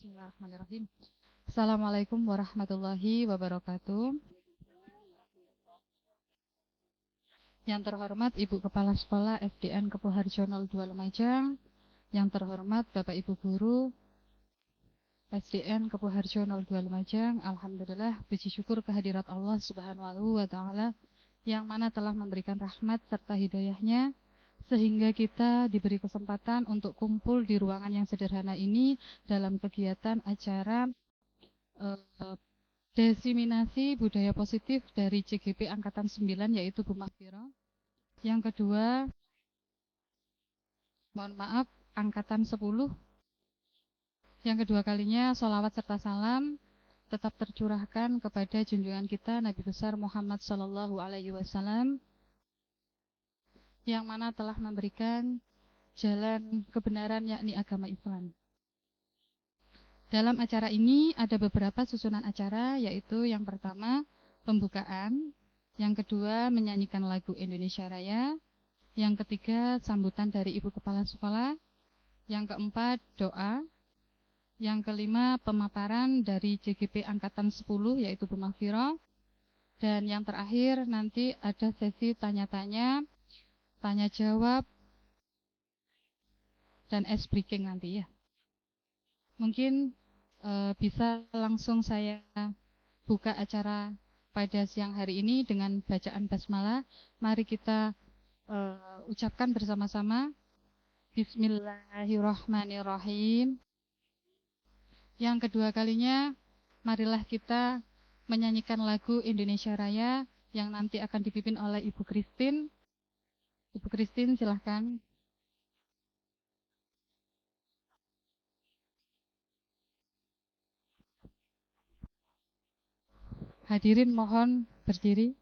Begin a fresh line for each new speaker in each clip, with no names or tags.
Bismillahirrahmanirrahim. Assalamualaikum warahmatullahi wabarakatuh. Yang terhormat Ibu Kepala Sekolah SDN Kepuharjo 02 Lumajang, yang terhormat Bapak Ibu Guru SDN Kepuharjo 02 Lumajang, Alhamdulillah puji syukur kehadirat Allah Subhanahu wa Ta'ala yang mana telah memberikan rahmat serta hidayahnya sehingga kita diberi kesempatan untuk kumpul di ruangan yang sederhana ini dalam kegiatan acara desiminasi budaya positif dari CGP Angkatan 9 yaitu Bu Mahfiro. Yang kedua, mohon maaf, Angkatan 10. Yang kedua kalinya sholawat serta salam tetap tercurahkan kepada junjungan kita Nabi besar Muhammad Sallallahu Alaihi Wasallam yang mana telah memberikan jalan kebenaran yakni agama Islam. Dalam acara ini ada beberapa susunan acara, yaitu yang pertama pembukaan, yang kedua menyanyikan lagu Indonesia Raya, yang ketiga sambutan dari Ibu Kepala Sekolah, yang keempat doa, yang kelima pemaparan dari JGP Angkatan 10 yaitu Bu Mahfiro, dan yang terakhir nanti ada sesi tanya-tanya, tanya jawab, dan ice breaking nanti ya. Mungkin bisa langsung saya buka acara pada siang hari ini dengan bacaan basmalah. Mari kita ucapkan bersama-sama Bismillahirrahmanirrahim. Yang kedua kalinya marilah kita menyanyikan lagu Indonesia Raya yang nanti akan dipimpin oleh Ibu Christine. Ibu Christine silahkan. Hadirin mohon berdiri.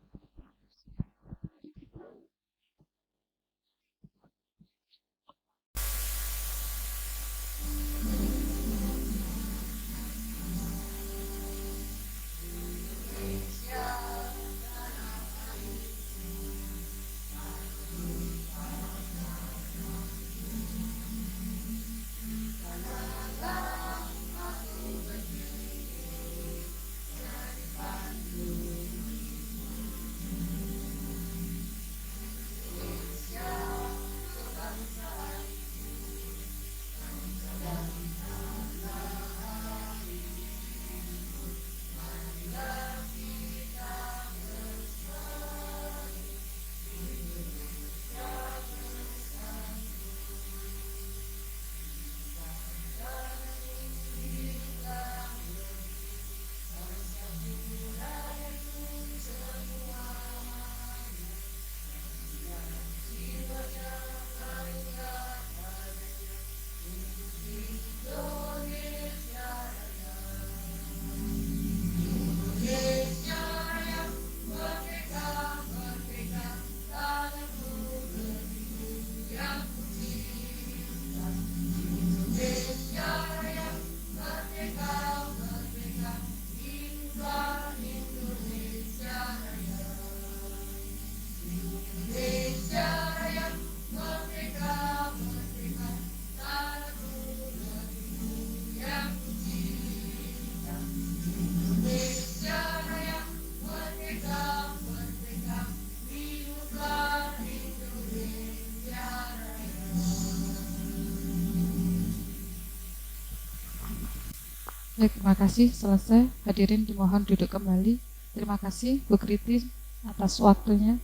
Baik, terima kasih. Selesai. Hadirin dimohon duduk kembali. Terima kasih Bu Kritis atas waktunya.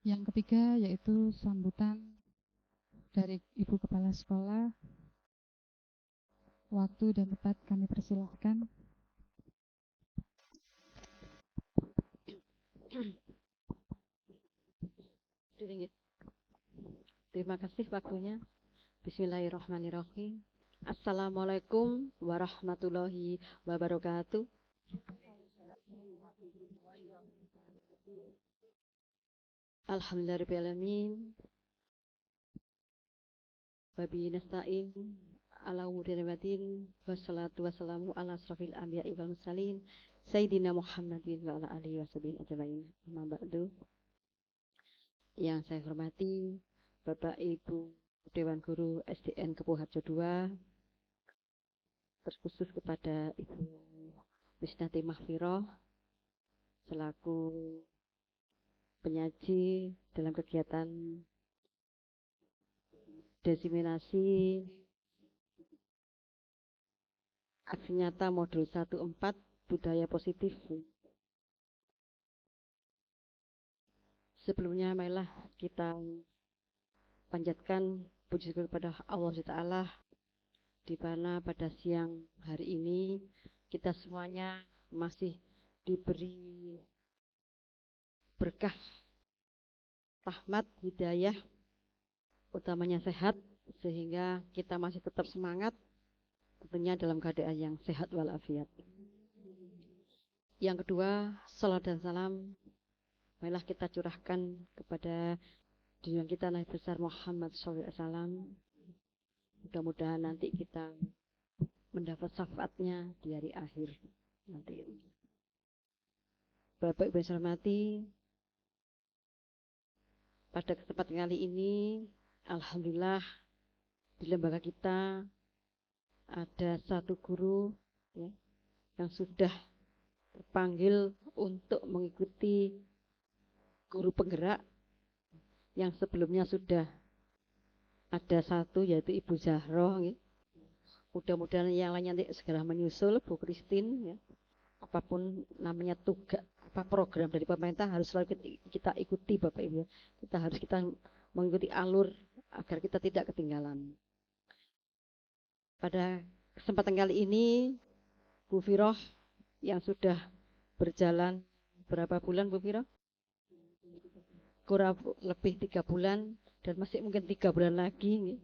Yang ketiga yaitu sambutan dari Ibu Kepala Sekolah. Waktu dan tempat kami persilahkan.
Terima kasih waktunya. Bismillahirrahmanirrahim. Assalamualaikum warahmatullahi wabarakatuh. Alhamdulillahirrahmanirrahim. Wabihi nasta'in ala umuri ni'matin wassalatu wassalamu ala asrafil anbiya'i wal mursalin Sayyidina Muhammadin wa ala alihi washabihi ajma'in. Amma ba'du. Yang saya hormati Bapak Ibu Dewan Guru SDN Kepuh Harjo II, terkhusus kepada Ibu Misnati Mahfiroh selaku penyaji dalam kegiatan diseminasi aksi nyata modul 14 budaya positif. Sebelumnya marilah kita panjatkan puji syukur kepada Allah Ta'ala di mana pada siang hari ini kita semuanya masih diberi berkah rahmat hidayah, utamanya sehat, sehingga kita masih tetap semangat, tentunya dalam keadaan yang sehat walafiat. Yang kedua, salat dan salam marilah kita curahkan kepada junjungan kita Nabi besar Muhammad SAW. Mudah-mudahan nanti kita mendapat syafaatnya di hari akhir nanti. Bapak Ibu yang saya hormati, pada kesempatan kali ini alhamdulillah di lembaga kita ada satu guru ya, yang sudah terpanggil untuk mengikuti guru penggerak yang sebelumnya sudah ada satu, yaitu Ibu Zahroh ya. Mudah-mudahan yang lainnya nanti segera menyusul, Bu Christine ya. Apapun namanya tugas program dari pemerintah harus selalu kita ikuti Bapak Ibu. Kita mengikuti alur agar kita tidak ketinggalan. Pada kesempatan kali ini Bu Firoh yang sudah berjalan berapa bulan Bu Firoh? Kurang lebih 3 bulan dan masih mungkin 3 bulan lagi.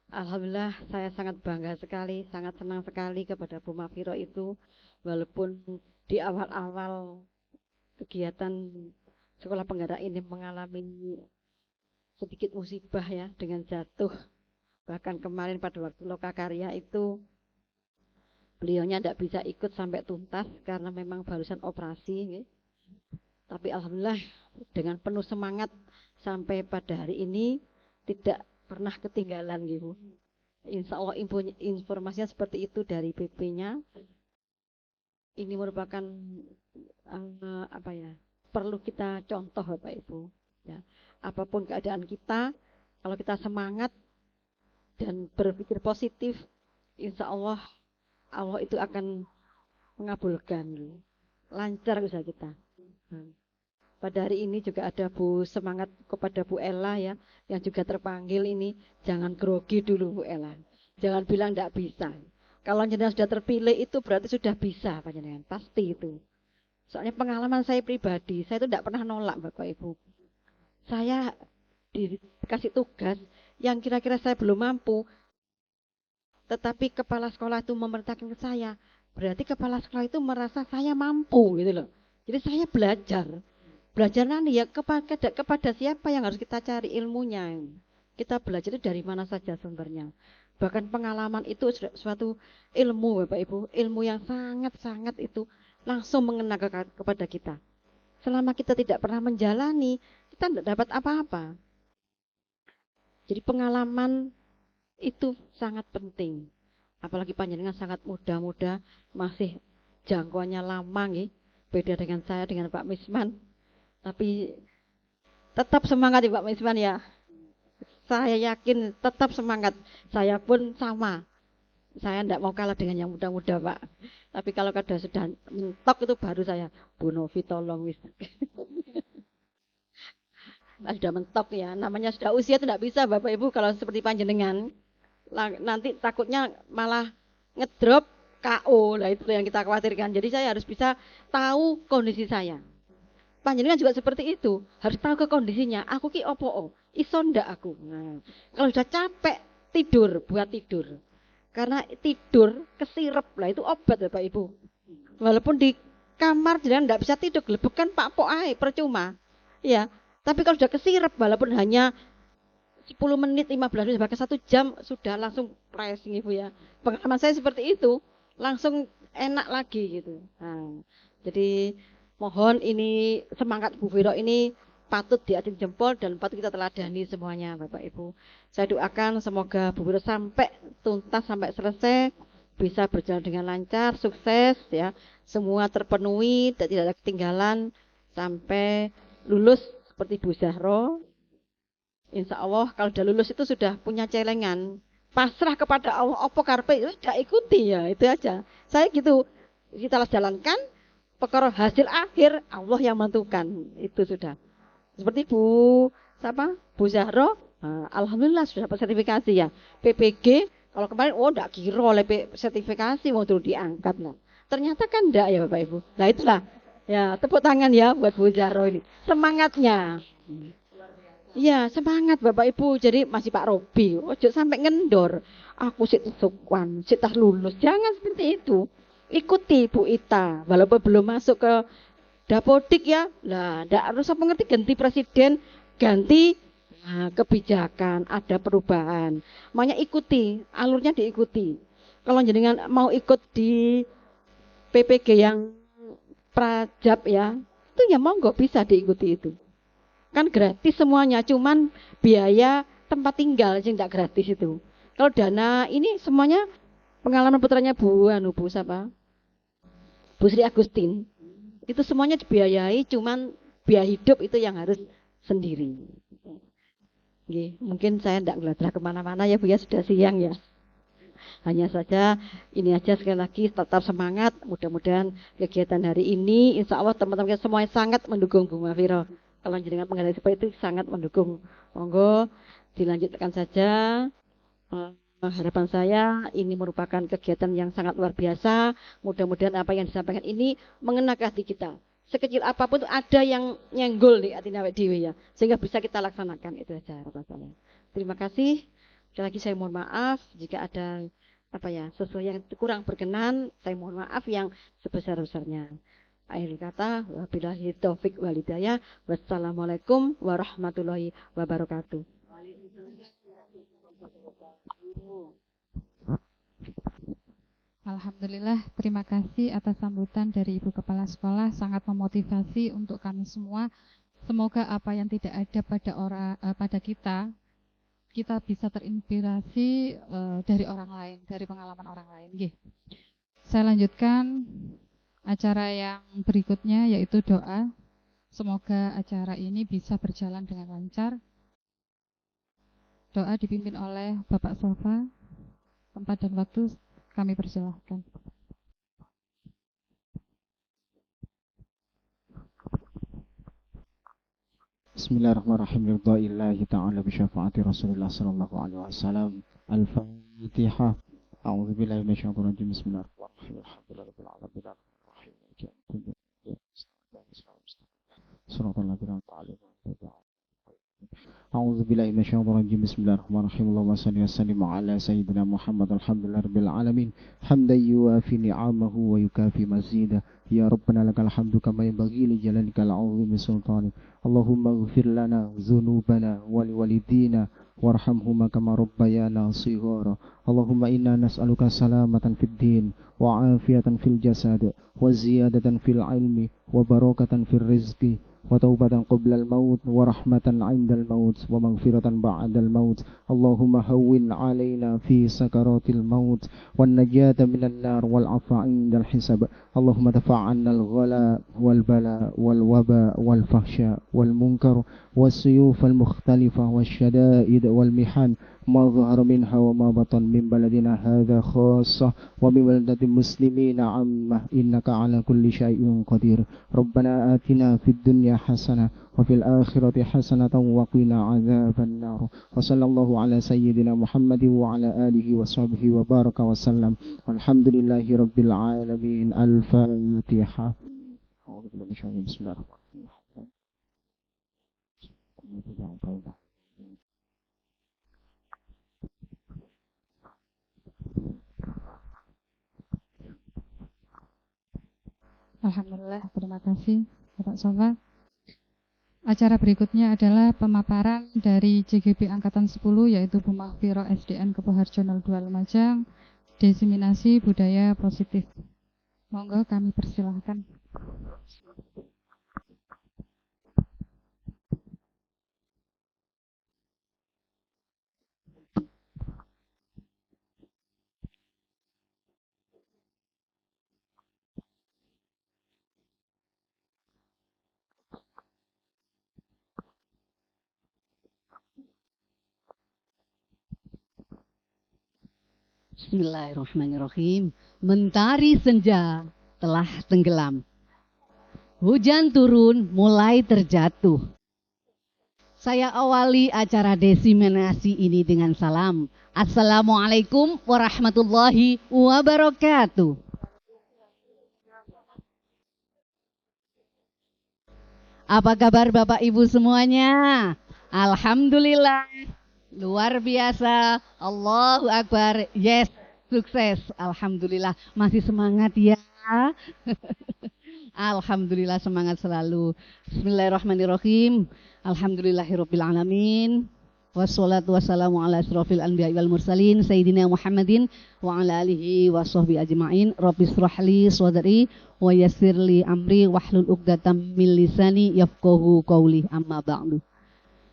Alhamdulillah saya sangat bangga sekali, sangat senang sekali kepada Bu Mahfiroh itu, walaupun di awal-awal kegiatan sekolah penggerak ini mengalami sedikit musibah ya dengan jatuh. Bahkan kemarin pada waktu lokakarya itu beliaunya tidak bisa ikut sampai tuntas karena memang barusan operasi. Ya. Tapi alhamdulillah dengan penuh semangat sampai pada hari ini tidak pernah ketinggalan gitu. Insya Allah informasinya seperti itu dari PP-nya. Ini merupakan perlu kita contoh Bapak Ibu. Ya. Apapun keadaan kita, kalau kita semangat dan berpikir positif, insya Allah itu akan mengabulkan. Lancar usaha kita. Pada hari ini juga ada Bu semangat kepada Bu Ella ya, yang juga terpanggil ini, jangan grogi dulu Bu Ella. Jangan bilang tidak bisa. Kalau jenengan sudah terpilih itu berarti sudah bisa panjenengan, pasti itu. Soalnya pengalaman saya pribadi, saya itu tidak pernah nolak Bapak Ibu. Saya dikasih tugas yang kira-kira saya belum mampu, tetapi kepala sekolah itu memerintahkan ke saya, berarti kepala sekolah itu merasa saya mampu gitu loh. Jadi saya belajar nanti ya kepada siapa yang harus kita cari ilmunya. Kita belajar itu dari mana saja sumbernya. Bahkan pengalaman itu suatu ilmu Bapak Ibu, ilmu yang sangat-sangat itu langsung mengena kepada kita. Selama kita tidak pernah menjalani, kita tidak dapat apa-apa. Jadi pengalaman itu sangat penting. Apalagi panjenengan sangat muda-muda, masih jangkauannya lama nih. Beda dengan saya, dengan Pak Misman. Tapi tetap semangat ya Pak Misman ya. Saya yakin tetap semangat. Saya pun sama. Saya tidak mau kalah dengan yang muda-muda Pak. Tapi kalau sudah mentok itu baru saya, Bu Novi tolong wis. Sudah mentok ya, namanya sudah usia tidak bisa Bapak Ibu kalau seperti panjenengan. Nanti takutnya malah ngedrop KO. Nah itu yang kita khawatirkan. Jadi saya harus bisa tahu kondisi saya. Panjenengan juga seperti itu, harus tahu ke kondisinya. Aku ki opo, iso ndak aku. Nah, kalau sudah capek tidur, buat tidur. Karena tidur kesirep lah itu obat Bapak Ibu. Walaupun di kamar jangan ndak bisa tidur, gelebekan Pak Pok ae percuma. Ya, tapi kalau sudah kesirep walaupun hanya 10 menit, 15 menit, bahkan 1 jam sudah langsung pressing Ibu ya. Pengalaman saya seperti itu, langsung enak lagi gitu. Nah, jadi mohon ini semangat Bu Viro ini patut diacung jempol dan patut kita teladani semuanya Bapak Ibu. Saya doakan semoga Bu Wiro sampai tuntas, sampai selesai, bisa berjalan dengan lancar, sukses ya. Semua terpenuhi dan tidak ada ketinggalan sampai lulus seperti Bu Zahro. Insya Allah kalau sudah lulus itu sudah punya celengan. Pasrah kepada Allah, apa karpe itu tidak ikuti ya, itu aja. Saya gitu, kita jalankan, perkara hasil akhir Allah yang menentukan, itu sudah. Seperti Bu Zahro, alhamdulillah sudah dapat sertifikasi ya. PPG, kalau kemarin enggak kira oleh sertifikasi mau dulu diangkat lah. Ternyata kan enggak ya Bapak Ibu. Nah itulah, ya tepuk tangan ya buat Bu Zahro ini. Semangatnya. Iya, semangat Bapak Ibu. Jadi masih Pak Robi, ojo sampai ngendor. Aku sik sukwan, sik tas lulus. Jangan seperti itu. Ikuti Bu Ita, walaupun belum masuk ke Dapodik ya. Lah, ndak harus apa ngerti ganti presiden, ganti kebijakan, ada perubahan. Makanya ikuti, alurnya diikuti. Kalau jenengan mau ikut di PPG yang prajab ya, itu ya monggo bisa diikuti itu. Kan gratis semuanya, cuman biaya tempat tinggal yang tidak gratis itu. Kalau dana ini semuanya pengalaman putranya Bu siapa? Bu Sri Agustin. Itu semuanya dibiayai, cuman biaya hidup itu yang harus sendiri. Oke, mungkin saya tidak geladra kemana-mana ya Bu ya, sudah siang ya. Hanya saja ini aja sekali lagi tetap semangat. Mudah-mudahan kegiatan hari ini insya Allah teman-teman semuanya sangat mendukung Bu Mafiro. Kalau jenengan mengenai seperti itu sangat mendukung. Monggo dilanjutkan saja. Harapan saya ini merupakan kegiatan yang sangat luar biasa. Mudah-mudahan apa yang disampaikan ini mengena ke hati kita. Sekecil apapun itu ada yang nyenggol di hati awake dhewe ya. Sehingga bisa kita laksanakan, itu saja harapan saya. Terima kasih. Sekali lagi saya mohon maaf jika ada sesuatu yang kurang berkenan. Saya mohon maaf yang sebesar-besarnya. Akhir kata, wabillahi taufik wal hidayah. Wassalamualaikum warahmatullahi wabarakatuh.
Alhamdulillah, terima kasih atas sambutan dari Ibu Kepala Sekolah, sangat memotivasi untuk kami semua. Semoga apa yang tidak ada pada kita bisa terinspirasi dari orang lain, dari pengalaman orang lain. Gih. Saya lanjutkan acara yang berikutnya, yaitu doa. Semoga acara ini bisa berjalan dengan lancar. Doa dipimpin oleh Bapak Sofa. Tempat dan waktu kami persilahkan.
Bismillahirrahmanirrahim. Ridha'illahi ta'ala bisyafaati Rasulullah sallallahu alaihi wasallam. Al-Fatihah. A'udzu billahi minasyaitonir rajim. Bismillahirrahmanirrahim. Alhamdulillahirabbil alamin. Arrahmanirrahim. Shiratal ladzina an'amta 'alaihim. أعوذ بالله من الشيطان الرجيم بسم الله الرحمن الرحيم اللهم صل وسلم على سيدنا محمد الحمد لله رب العالمين حمدا يوافي نعمه ويكافي مزيده يا ربنا لك الحمد كما ينبغي لجلالك العظيم سلطانك اللهم اغفر لنا ذنوبنا ولوالدينا وارحمهما كما ربيانا صغارا اللهم إنا نسألك سلامة في الدين وعافية في الجسد وزيادة في العلم وبركة في الرزق وتوبة قبل الموت ورحمة عند الموت ومغفرة بعد الموت اللهم هون علينا في سكرات الموت والنجاة من النار والعفو عند الحساب اللهم دفع عنا الغلاء والبلاء والوباء والفحشاء والمنكر والسيوف المختلفة والشدائد والمحن ما ظهر منها وما بطن من بلدنا هذا خاصة ومن بلدة المسلمين عامة إنك على كل شيء قدير ربنا آتنا في الدنيا حسنة وفي الآخرة حسنة وقنا عذاب النار وصلى الله على سيدنا محمد وعلى آله وصحبه وبارك وسلم والحمد لله رب العالمين الفاتحة أعوذ بالله من الشيطان بسم الله الرحمن الرحيم
Alhamdulillah, terima kasih Bapak Sofa. Acara berikutnya adalah pemaparan dari JGB Angkatan 10, yaitu Bu Mahfiro SDN Kepoharjo 02 Lumajang, Diseminasi Budaya Positif. Monggo kami persilahkan.
Bismillahirrahmanirrahim. Mentari senja telah tenggelam. Hujan turun mulai terjatuh. Saya awali acara desiminasi ini dengan salam. Assalamualaikum warahmatullahi wabarakatuh. Apa kabar Bapak Ibu semuanya? Alhamdulillah. Luar biasa, Allahu Akbar, yes, sukses, Alhamdulillah, masih semangat ya. Alhamdulillah semangat selalu. Bismillahirrahmanirrahim, Alhamdulillahirrabbilalamin. Wassalatu wassalamu ala asrofil anbiya wal mursalin Sayyidina Muhammadin wa ala alihi wa sahbihi ajma'in. Rabbi srahli sadri wa yassirli amri wahlul uqdatam min lisani yafqahu qawli, amma ba'du.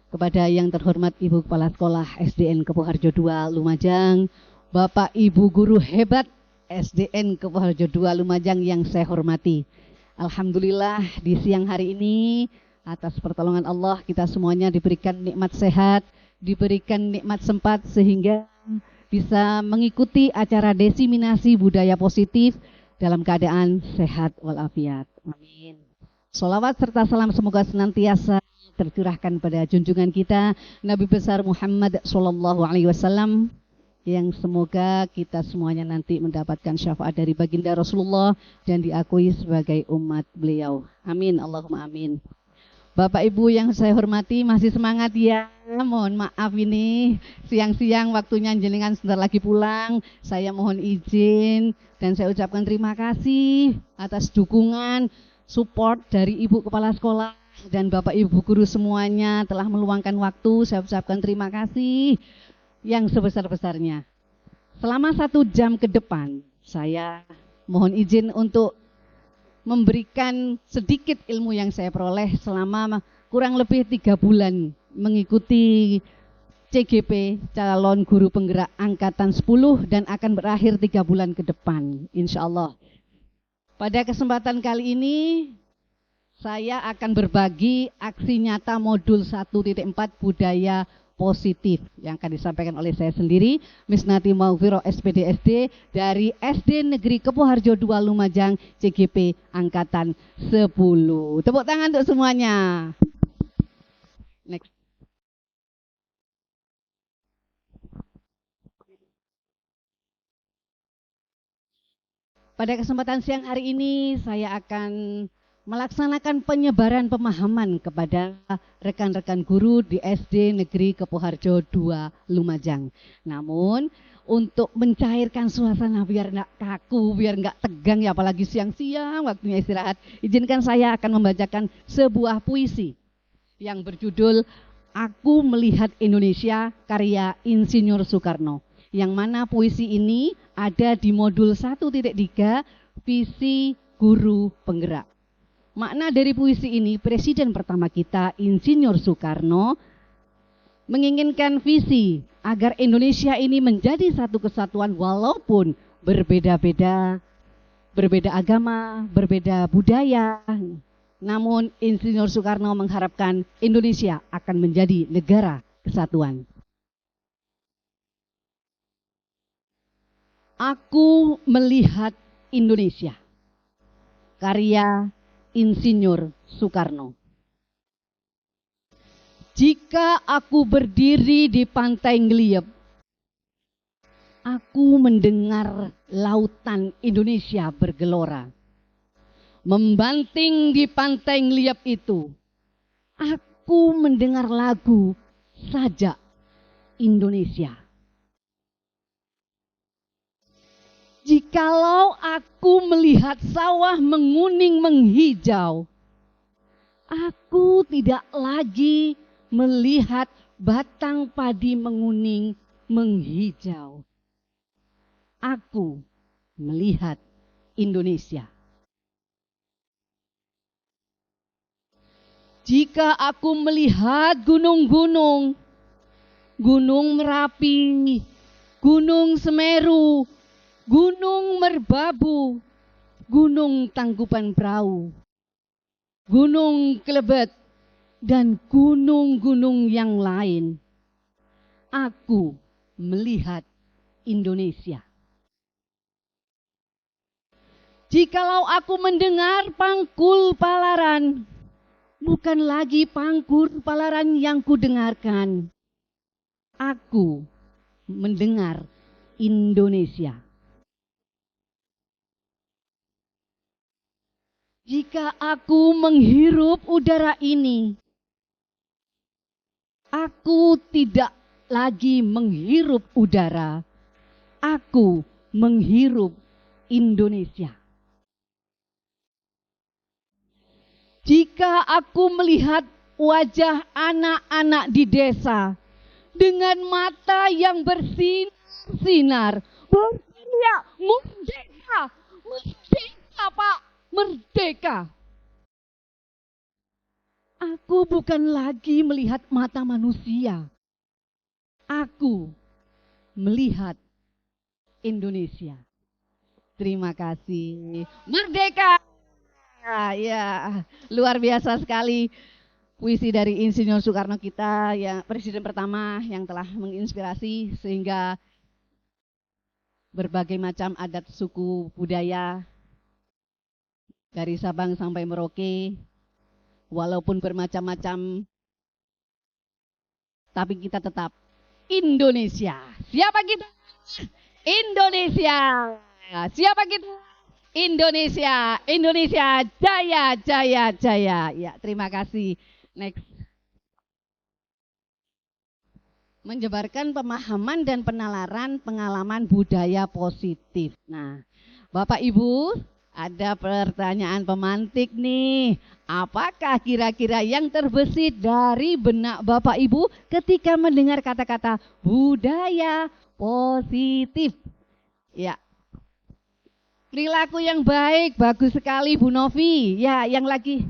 Kepada yang terhormat Ibu Kepala Sekolah SDN Kepoharjo II Lumajang, Bapak Ibu Guru hebat SDN Kepoharjo II Lumajang yang saya hormati. Alhamdulillah di siang hari ini atas pertolongan Allah kita semuanya diberikan nikmat sehat, diberikan nikmat sempat sehingga bisa mengikuti acara desiminasi budaya positif dalam keadaan sehat walafiat. Amin. Sholawat serta salam semoga senantiasa tercurahkan pada junjungan kita Nabi besar Muhammad Sallallahu Alaihi Wasallam, yang semoga kita semuanya nanti mendapatkan syafaat dari baginda Rasulullah dan diakui sebagai umat beliau. Amin, Allahumma amin. Bapak Ibu yang saya hormati, masih semangat ya? Mohon maaf ini siang-siang waktunya jenengan sebentar lagi pulang. Saya mohon izin dan saya ucapkan terima kasih atas dukungan, support dari Ibu Kepala Sekolah dan Bapak Ibu Guru semuanya telah meluangkan waktu. Saya ucapkan terima kasih yang sebesar-besarnya. Selama 1 jam ke depan, saya mohon izin untuk memberikan sedikit ilmu yang saya peroleh selama kurang lebih 3 bulan mengikuti CGP, calon guru penggerak angkatan 10, dan akan berakhir 3 bulan ke depan, insya Allah. Pada kesempatan kali ini, saya akan berbagi aksi nyata modul 1.4 budaya positif yang akan disampaikan oleh saya sendiri, Miss Nati Maufiro SPDSD dari SD Negeri Kepoharjo II Lumajang CGP Angkatan 10. Tepuk tangan untuk semuanya. Next. Pada kesempatan siang hari ini saya akan melaksanakan penyebaran pemahaman kepada rekan-rekan guru di SD Negeri Kepoharjo II Lumajang. Namun untuk mencairkan suasana biar nggak kaku, biar nggak tegang ya, apalagi siang-siang waktunya istirahat, izinkan saya akan membacakan sebuah puisi yang berjudul Aku Melihat Indonesia karya Insinyur Soekarno. Yang mana puisi ini ada di modul 1.3 visi guru penggerak. Makna dari puisi ini, Presiden pertama kita, Insinyur Soekarno, menginginkan visi agar Indonesia ini menjadi satu kesatuan walaupun berbeda-beda, berbeda agama, berbeda budaya. Namun Insinyur Soekarno mengharapkan Indonesia akan menjadi negara kesatuan. Aku Melihat Indonesia, karya Insinyur Soekarno. Jika aku berdiri di pantai Ngeliep, aku mendengar lautan Indonesia bergelora. Membanting di pantai Ngeliep itu, aku mendengar lagu Sajak Indonesia. Jikalau aku melihat sawah menguning menghijau, aku tidak lagi melihat batang padi menguning menghijau. Aku melihat Indonesia. Jika aku melihat gunung-gunung, Gunung Merapi, Gunung Semeru, Gunung Merbabu, Gunung Tangkuban Perahu, Gunung Kelebet, dan gunung-gunung yang lain, aku melihat Indonesia. Jikalau aku mendengar pangkul palaran, bukan lagi pangkul palaran yang kudengarkan. Aku mendengar Indonesia. Jika aku menghirup udara ini, aku tidak lagi menghirup udara, aku menghirup Indonesia. Jika aku melihat wajah anak-anak di desa dengan mata yang bersinar, berteriak, merdeka, merdeka Pak, merdeka. Aku bukan lagi melihat mata manusia. Aku melihat Indonesia. Terima kasih. Merdeka. Ya, luar biasa sekali puisi dari Insinyur Soekarno kita, ya, presiden pertama yang telah menginspirasi sehingga berbagai macam adat suku budaya dari Sabang sampai Merauke, walaupun bermacam-macam, tapi kita tetap Indonesia. Siapa kita? Indonesia. Siapa kita? Indonesia. Indonesia jaya, jaya, jaya. Ya, terima kasih. Next. Menyebarkan pemahaman dan penalaran pengalaman budaya positif. Nah, Bapak Ibu, ada pertanyaan pemantik nih. Apakah kira-kira yang terbesit dari benak Bapak Ibu ketika mendengar kata-kata budaya positif? Ya. Perilaku yang baik, bagus sekali Bu Novi. Ya, yang lagi.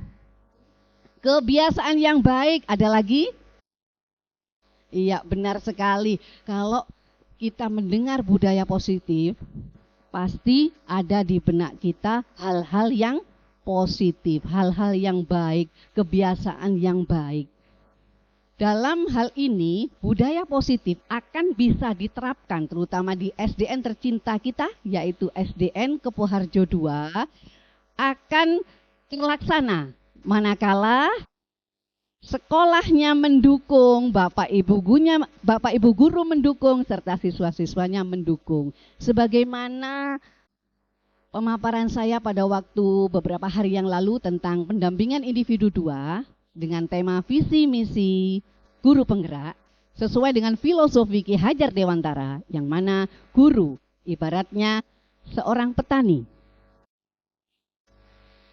Kebiasaan yang baik, ada lagi? Iya, benar sekali. Kalau kita mendengar budaya positif, pasti ada di benak kita hal-hal yang positif, hal-hal yang baik, kebiasaan yang baik. Dalam hal ini, budaya positif akan bisa diterapkan terutama di SDN tercinta kita, yaitu SDN Kepoharjo II, akan terlaksana manakala sekolahnya mendukung, Bapak Ibu guru mendukung, serta siswa-siswanya mendukung. Sebagaimana pemaparan saya pada waktu beberapa hari yang lalu tentang pendampingan individu 2 dengan tema visi misi guru penggerak sesuai dengan filosofi Ki Hajar Dewantara, yang mana guru ibaratnya seorang petani.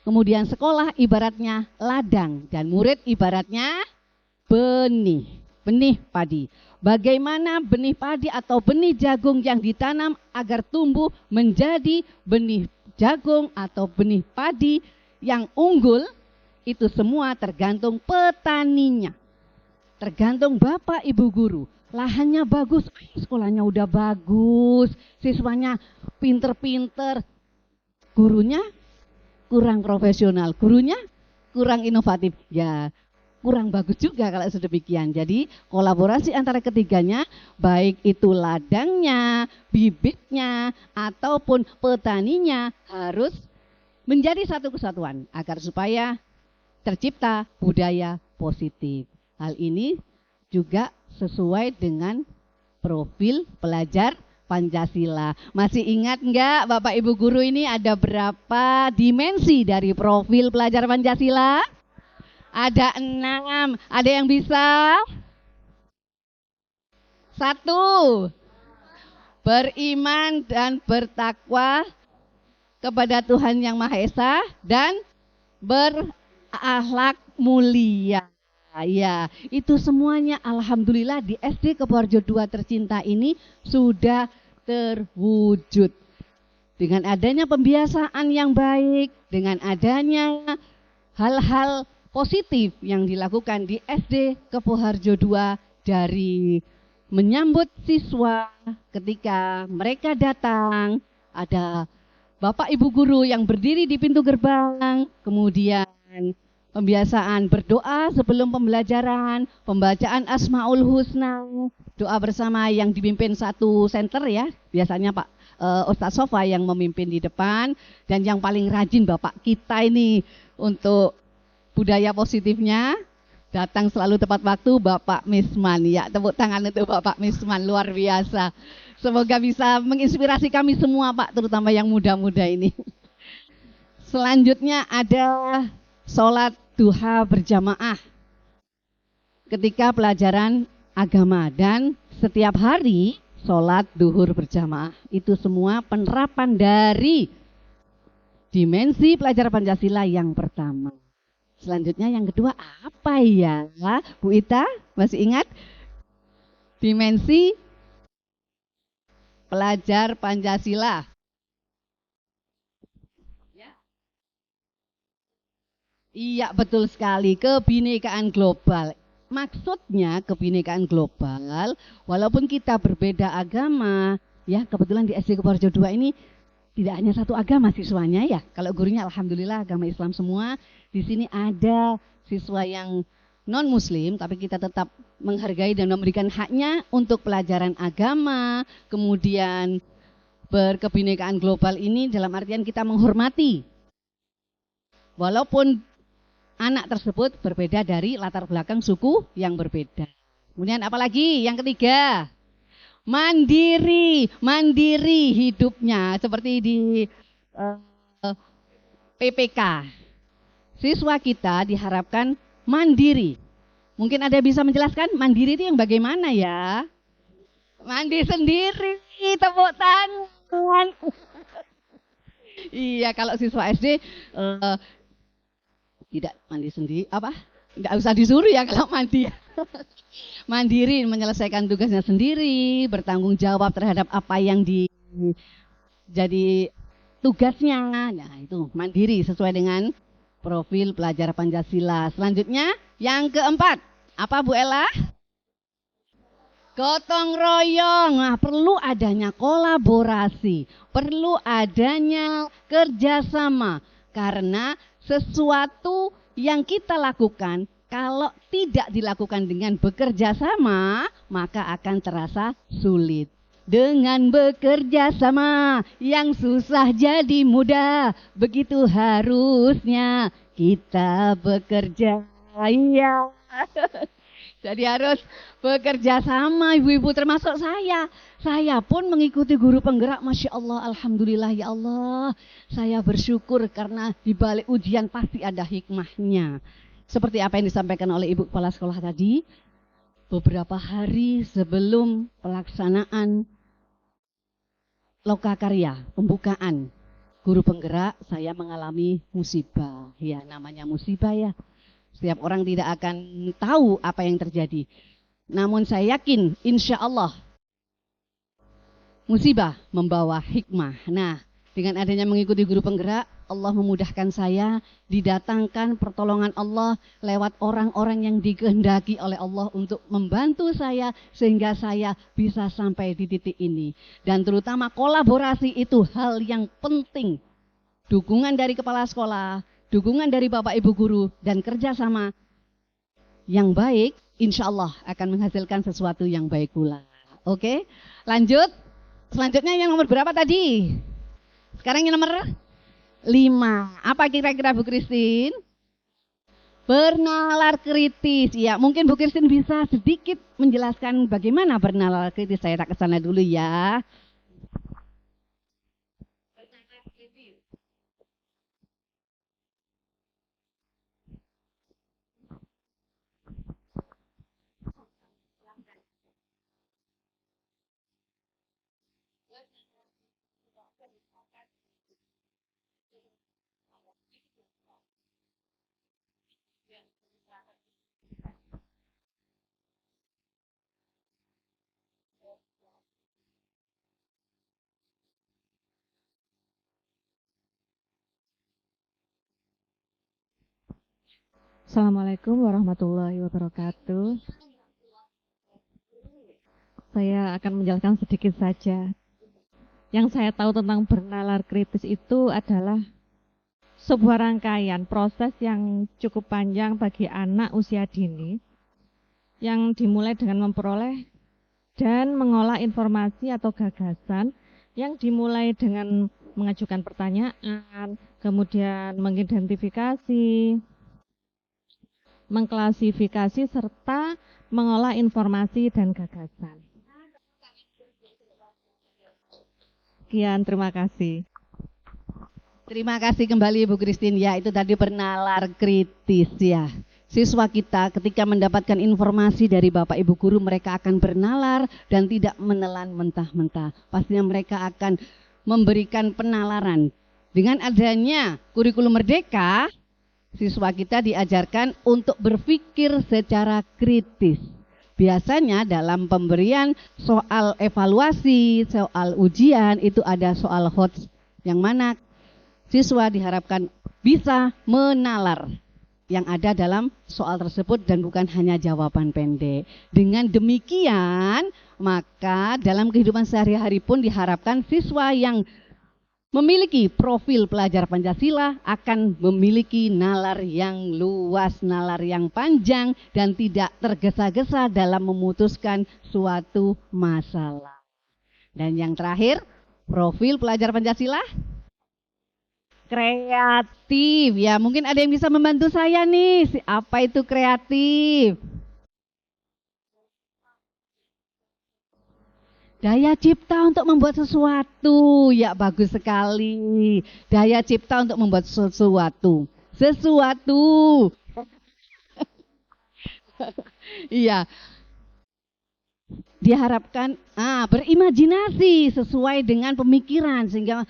Kemudian sekolah ibaratnya ladang dan murid ibaratnya benih padi. Bagaimana benih padi atau benih jagung yang ditanam agar tumbuh menjadi benih jagung atau benih padi yang unggul, itu semua tergantung petaninya. Tergantung Bapak Ibu guru. Lahannya bagus, sekolahnya udah bagus, siswanya pinter-pinter, gurunya kurang profesional, gurunya kurang inovatif, ya kurang bagus juga kalau sedemikian. Jadi kolaborasi antara ketiganya, baik itu ladangnya, bibitnya, ataupun petaninya, harus menjadi satu kesatuan agar supaya tercipta budaya positif. Hal ini juga sesuai dengan profil pelajar Pancasila. Masih ingat enggak Bapak Ibu guru, ini ada berapa dimensi dari profil pelajar Pancasila? Ada 6. Ada yang bisa? 1. Beriman dan bertakwa kepada Tuhan Yang Maha Esa dan berakhlak mulia. Ya, itu semuanya alhamdulillah di SD Kepoharjo II tercinta ini sudah terwujud. Dengan adanya pembiasaan yang baik, dengan adanya hal-hal positif yang dilakukan di SD Kepoharjo II, dari menyambut siswa ketika mereka datang, ada Bapak Ibu guru yang berdiri di pintu gerbang, kemudian pembiasaan berdoa sebelum pembelajaran, pembacaan Asmaul Husna, doa bersama yang dipimpin satu center ya, biasanya Pak Ustadz Sofa yang memimpin di depan, dan yang paling rajin Bapak kita ini untuk budaya positifnya, datang selalu tepat waktu, Bapak Misman. Ya, tepuk tangan untuk Bapak Misman, luar biasa. Semoga bisa menginspirasi kami semua Pak, terutama yang muda-muda ini. Selanjutnya ada sholat duha berjamaah ketika pelajaran agama, dan setiap hari sholat duhur berjamaah. Itu semua penerapan dari dimensi pelajaran Pancasila yang pertama. Selanjutnya yang kedua apa ya Bu Ita? Masih ingat? Dimensi pelajar Pancasila. Iya betul sekali, kebinekaan global. Maksudnya kebinekaan global, walaupun kita berbeda agama, ya kebetulan di SD Kepoharjo 2 ini tidak hanya satu agama siswanya ya. Kalau gurunya alhamdulillah agama Islam semua. Di sini ada siswa yang non muslim, tapi kita tetap menghargai dan memberikan haknya untuk pelajaran agama. Kemudian berkebinekaan global ini dalam artian kita menghormati, walaupun anak tersebut berbeda dari latar belakang suku yang berbeda. Kemudian apalagi yang ketiga, mandiri, mandiri hidupnya seperti di PPK. Siswa kita diharapkan mandiri. Mungkin ada yang bisa menjelaskan mandiri itu yang bagaimana ya? Mandi sendiri, tepuk tangan. Iya, kalau siswa SD tidak mandi sendiri, apa? Tidak usah disuruh ya kalau mandi. Mandiri, menyelesaikan tugasnya sendiri, bertanggung jawab terhadap apa yang jadi tugasnya. Nah, itu mandiri sesuai dengan profil pelajar Pancasila. Selanjutnya yang keempat, apa Bu Ella? Gotong royong. Nah, perlu adanya kolaborasi, perlu adanya kerjasama, karena sesuatu yang kita lakukan kalau tidak dilakukan dengan bekerja sama, maka akan terasa sulit. Dengan bekerja sama, yang susah jadi mudah. Begitu harusnya kita bekerja. Iya. Jadi harus bekerja sama ibu-ibu, termasuk saya. Saya pun mengikuti guru penggerak, Masya Allah, Alhamdulillah ya Allah. Saya bersyukur karena di balik ujian pasti ada hikmahnya. Seperti apa yang disampaikan oleh Ibu Kepala Sekolah tadi, beberapa hari sebelum pelaksanaan lokakarya, pembukaan guru penggerak, saya mengalami musibah. Ya, namanya musibah ya. Setiap orang tidak akan tahu apa yang terjadi. Namun saya yakin, insya Allah, musibah membawa hikmah. Nah, dengan adanya mengikuti guru penggerak, Allah memudahkan saya, didatangkan pertolongan Allah lewat orang-orang yang dikehendaki oleh Allah untuk membantu saya sehingga saya bisa sampai di titik ini. Dan terutama kolaborasi itu hal yang penting. Dukungan dari kepala sekolah, dukungan dari Bapak Ibu guru, dan kerjasama yang baik, insya Allah akan menghasilkan sesuatu yang baik pula. Oke, lanjut. Selanjutnya yang nomor berapa tadi? Sekarang yang nomor 5. Apa kira-kira Bu Christine? Bernalar kritis. Ya, mungkin Bu Christine bisa sedikit menjelaskan bagaimana bernalar kritis. Saya tak kesana dulu ya.
Assalamualaikum warahmatullahi wabarakatuh. Saya akan menjelaskan sedikit saja. Yang saya tahu tentang bernalar kritis itu adalah sebuah rangkaian proses yang cukup panjang bagi anak usia dini, yang dimulai dengan memperoleh dan mengolah informasi atau gagasan yang dimulai dengan mengajukan pertanyaan, kemudian mengidentifikasi, mengklasifikasi, serta mengolah informasi dan gagasan. Sekian, terima kasih.
Terima kasih kembali Ibu Christine. Ya, itu tadi bernalar kritis ya. Siswa kita ketika mendapatkan informasi dari Bapak Ibu guru, mereka akan bernalar dan tidak menelan mentah-mentah. Pastinya mereka akan memberikan penalaran. Dengan adanya kurikulum merdeka, siswa kita diajarkan untuk berpikir secara kritis. Biasanya dalam pemberian soal evaluasi, soal ujian, itu ada soal HOTS yang mana siswa diharapkan bisa menalar yang ada dalam soal tersebut dan bukan hanya jawaban pendek. Dengan demikian, maka dalam kehidupan sehari-hari pun diharapkan siswa yang memiliki profil pelajar Pancasila akan memiliki nalar yang luas, nalar yang panjang, dan tidak tergesa-gesa dalam memutuskan suatu masalah. Dan yang terakhir, profil pelajar Pancasila kreatif. Ya, mungkin ada yang bisa membantu saya nih. Apa itu kreatif? Daya cipta untuk membuat sesuatu. Ya, bagus sekali. Daya cipta untuk membuat sesuatu. Sesuatu. Iya. Diharapkan berimajinasi sesuai dengan pemikiran, sehingga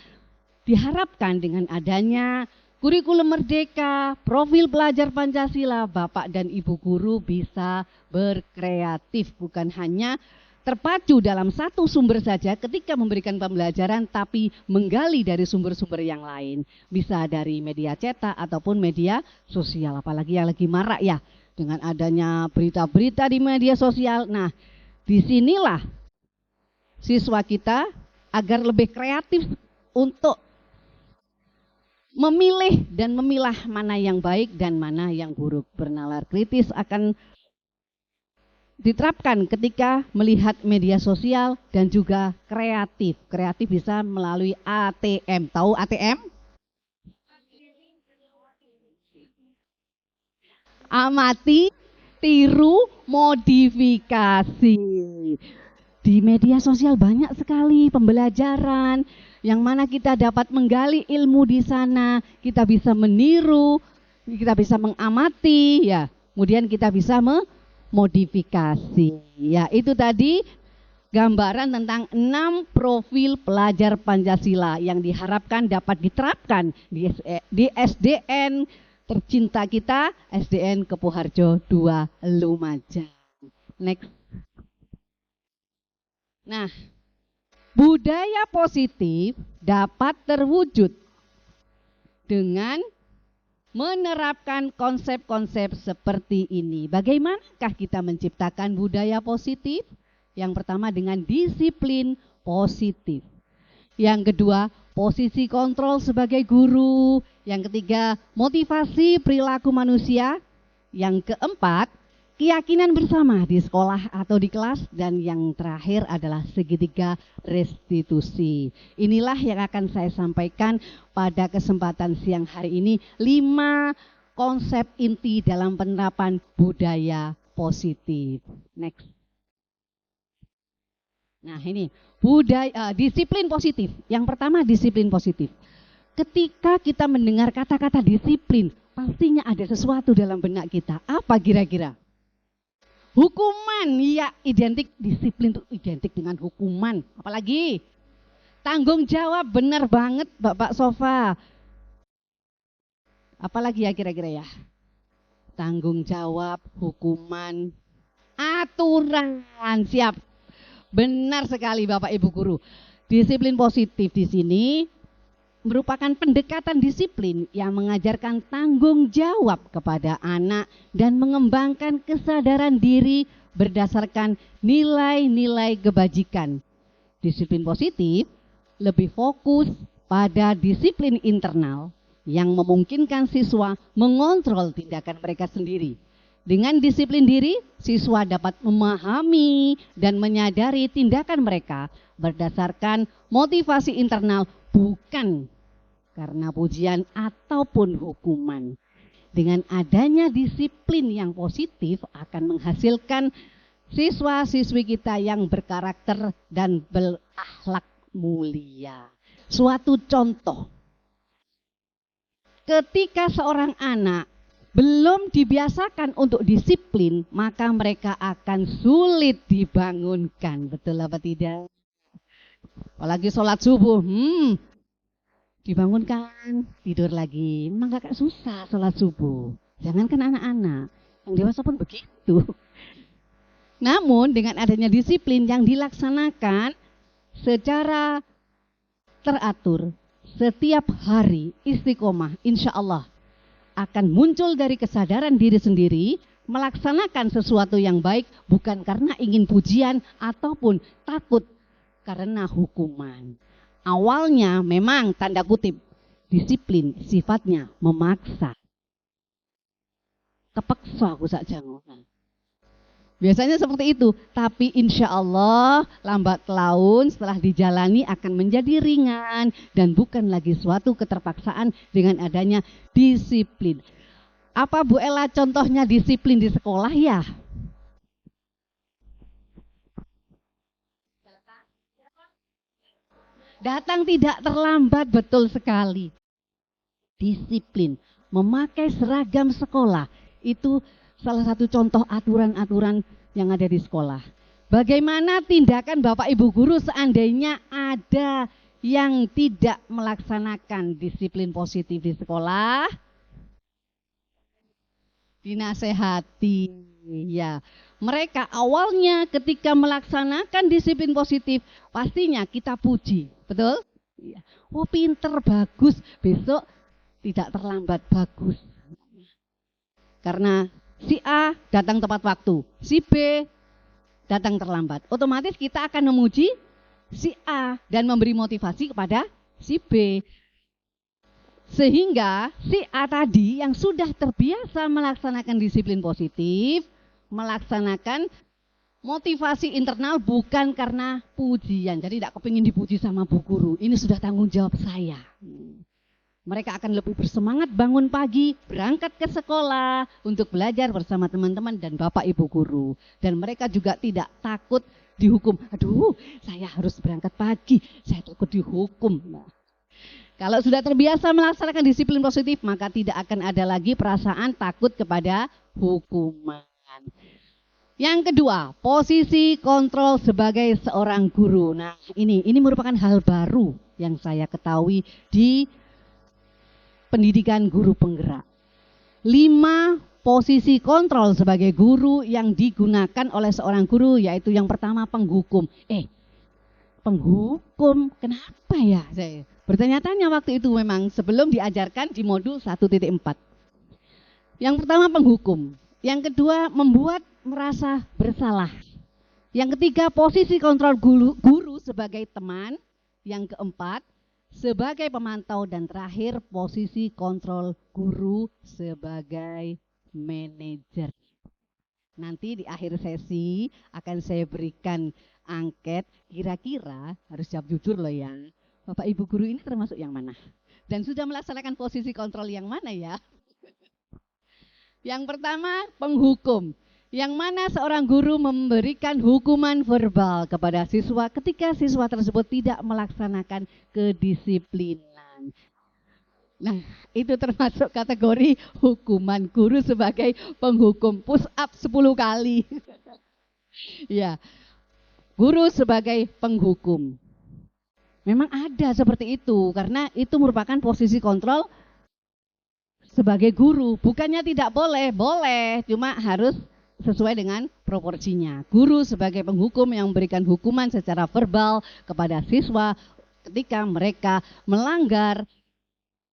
diharapkan dengan adanya kurikulum merdeka, profil pelajar Pancasila, Bapak dan Ibu guru bisa berkreatif, bukan hanya terpacu dalam satu sumber saja ketika memberikan pembelajaran, tapi menggali dari sumber-sumber yang lain. Bisa dari media cetak ataupun media sosial, apalagi yang lagi marak ya, dengan adanya berita-berita di media sosial. Nah, disinilah siswa kita agar lebih kreatif untuk memilih dan memilah mana yang baik dan mana yang buruk. Bernalar kritis akan diterapkan ketika melihat media sosial dan juga kreatif. Kreatif bisa melalui ATM. Tahu ATM? Amati, tiru, modifikasi. Di media sosial banyak sekali pembelajaran yang mana kita dapat menggali ilmu di sana, kita bisa meniru, kita bisa mengamati, ya. Kemudian kita bisa memodifikasi. Ya, itu tadi gambaran tentang 6 profil pelajar Pancasila yang diharapkan dapat diterapkan di SDN tercinta kita, SDN Kepuharjo 2 Lumajang. Next. Nah, budaya positif dapat terwujud dengan menerapkan konsep-konsep seperti ini. Bagaimanakah kita menciptakan budaya positif? Yang pertama dengan disiplin positif. Yang kedua, posisi kontrol sebagai guru. Yang ketiga, motivasi perilaku manusia. Yang keempat, keyakinan bersama di sekolah atau di kelas. Dan yang terakhir adalah segitiga restitusi. Inilah yang akan saya sampaikan pada kesempatan siang hari ini. 5 konsep inti dalam penerapan budaya positif. Next. Nah, ini budaya disiplin positif. Yang pertama, disiplin positif. Ketika kita mendengar kata-kata disiplin, pastinya ada sesuatu dalam benak kita. Apa kira-kira? Hukuman, ya, identik disiplin itu identik dengan hukuman. Apalagi tanggung jawab, benar banget Bapak Sofa. Apalagi ya kira-kira ya? Tanggung jawab, hukuman, aturan, siap. Benar sekali Bapak Ibu guru. Disiplin positif di sini merupakan pendekatan disiplin yang mengajarkan tanggung jawab kepada anak dan mengembangkan kesadaran diri berdasarkan nilai-nilai kebajikan. Disiplin positif lebih fokus pada disiplin internal yang memungkinkan siswa mengontrol tindakan mereka sendiri. Dengan disiplin diri, siswa dapat memahami dan menyadari tindakan mereka berdasarkan motivasi internal, bukan karena pujian ataupun hukuman. Dengan adanya disiplin yang positif akan menghasilkan siswa-siswi kita yang berkarakter dan berakhlak mulia. Suatu contoh, ketika seorang anak belum dibiasakan untuk disiplin, maka mereka akan sulit dibangunkan. Betul apa tidak? Apalagi sholat subuh, dibangunkan, tidur lagi. Memang agak susah sholat subuh. Jangankan anak-anak, yang dewasa pun begitu. Namun dengan adanya disiplin yang dilaksanakan secara teratur, setiap hari istiqomah, insya Allah akan muncul dari kesadaran diri sendiri, melaksanakan sesuatu yang baik bukan karena ingin pujian ataupun takut karena hukuman. Awalnya memang tanda kutip disiplin sifatnya memaksa. Kepeksa aku saja ngono. Biasanya seperti itu, tapi insya Allah lambat laun setelah dijalani akan menjadi ringan dan bukan lagi suatu keterpaksaan dengan adanya disiplin. Apa Bu Ella contohnya disiplin di sekolah ya? Datang tidak terlambat, betul sekali. Disiplin, memakai seragam sekolah, itu salah satu contoh aturan-aturan yang ada di sekolah. Bagaimana tindakan Bapak Ibu guru seandainya ada yang tidak melaksanakan disiplin positif di sekolah? Dinasehati, ya. Mereka awalnya ketika melaksanakan disiplin positif, pastinya kita puji, betul? Ya. Oh pinter, bagus, besok tidak terlambat, bagus. Karena si A datang tepat waktu, si B datang terlambat. Otomatis kita akan memuji si A dan memberi motivasi kepada si B. Sehingga si A tadi yang sudah terbiasa melaksanakan disiplin positif, melaksanakan motivasi internal bukan karena pujian. Jadi tidak kepingin dipuji sama bu guru, ini sudah tanggung jawab saya. Mereka akan lebih bersemangat bangun pagi, berangkat ke sekolah untuk belajar bersama teman-teman dan Bapak Ibu guru. Dan mereka juga tidak takut dihukum. Aduh, saya harus berangkat pagi, saya takut dihukum. Nah, kalau sudah terbiasa melaksanakan disiplin positif, maka tidak akan ada lagi perasaan takut kepada hukuman. Yang kedua, posisi kontrol sebagai seorang guru. Nah, ini merupakan hal baru yang saya ketahui di pendidikan guru penggerak. 5 posisi kontrol sebagai guru yang digunakan oleh seorang guru, yaitu yang pertama penghukum. Penghukum, kenapa ya? Saya bertanya-tanya waktu itu memang sebelum diajarkan di modul 1.4. Yang pertama penghukum, yang kedua membuat merasa bersalah. Yang ketiga posisi kontrol guru sebagai teman, yang keempat sebagai pemantau, dan terakhir posisi kontrol guru sebagai manajer. Nanti di akhir sesi akan saya berikan angket, kira-kira harus jawab jujur loh ya. Bapak Ibu guru ini termasuk yang mana? Dan sudah melaksanakan posisi kontrol yang mana ya? Yang pertama penghukum. Yang mana seorang guru memberikan hukuman verbal kepada siswa ketika siswa tersebut tidak melaksanakan kedisiplinan. Nah, itu termasuk kategori hukuman. Guru sebagai penghukum, push up 10 kali. Ya, guru sebagai penghukum. Memang ada seperti itu, karena itu merupakan posisi kontrol sebagai guru. Bukannya tidak boleh, boleh, cuma harus sesuai dengan proporsinya. Guru sebagai penghukum yang memberikan hukuman secara verbal kepada siswa ketika mereka melanggar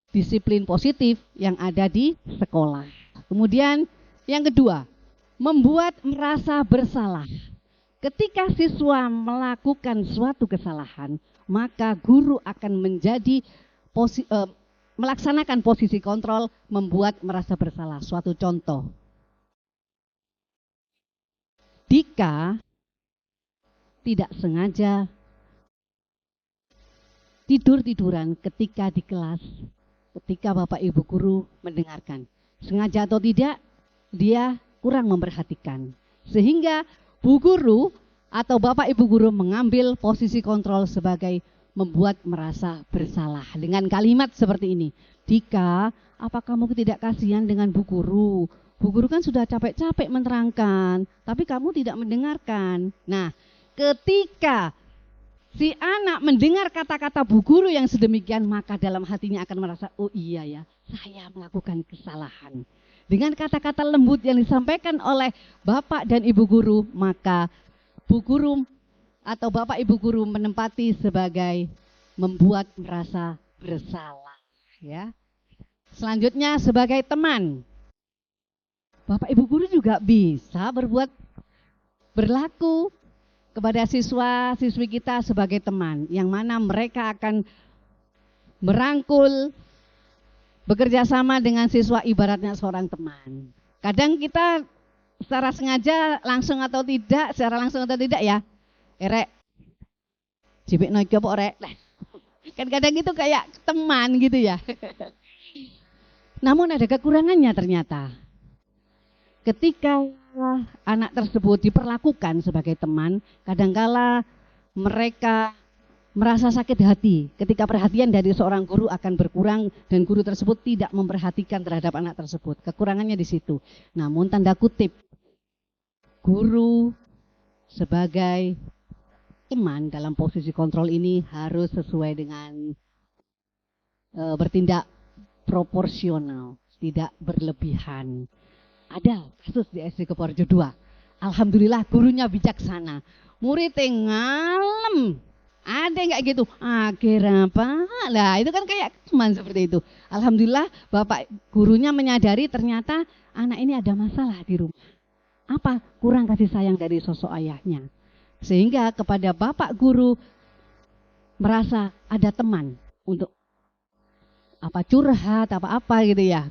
disiplin positif yang ada di sekolah. Kemudian yang kedua, membuat merasa bersalah. Ketika siswa melakukan suatu kesalahan, maka guru akan menjadi melaksanakan posisi kontrol membuat merasa bersalah. Suatu contoh, ketika tidak sengaja tidur-tiduran ketika di kelas, ketika Bapak Ibu guru mendengarkan. Sengaja atau tidak, dia kurang memperhatikan. Sehingga Bu Guru atau Bapak Ibu guru mengambil posisi kontrol sebagai membuat merasa bersalah dengan kalimat seperti ini. Dika, apa kamu tidak kasihan dengan Bu Guru? Bu Guru kan sudah capek-capek menerangkan, tapi kamu tidak mendengarkan. Nah, ketika si anak mendengar kata-kata Bu Guru yang sedemikian, maka dalam hatinya akan merasa, oh iya ya, saya melakukan kesalahan. Dengan kata-kata lembut yang disampaikan oleh Bapak dan Ibu guru, maka Bu Guru atau Bapak Ibu guru menempati sebagai membuat merasa bersalah. Ya. Selanjutnya sebagai teman, Bapak Ibu guru juga bisa berlaku kepada siswa-siswi kita sebagai teman, yang mana mereka akan merangkul, bekerja sama dengan siswa ibaratnya seorang teman. Kadang kita secara sengaja langsung atau tidak, secara langsung atau tidak ya, Rek, jibik noik apa Rek? Kan kadang itu kayak teman gitu ya. Namun ada kekurangannya ternyata. Ketika anak tersebut diperlakukan sebagai teman, kadangkala mereka merasa sakit hati ketika perhatian dari seorang guru akan berkurang dan guru tersebut tidak memperhatikan terhadap anak tersebut. Kekurangannya di situ. Namun tanda kutip, guru sebagai teman dalam posisi kontrol ini harus sesuai dengan bertindak proporsional, tidak berlebihan. Ada kasus di SD Kepoharjo 2. Alhamdulillah gurunya bijaksana. Muridnya ngalem. Ada nggak gitu? Akhir apa? Lah itu kan kayak teman seperti itu. Alhamdulillah Bapak gurunya menyadari ternyata anak ini ada masalah di rumah. Apa? Kurang kasih sayang dari sosok ayahnya. Sehingga kepada Bapak guru merasa ada teman untuk apa curhat, apa-apa gitu ya.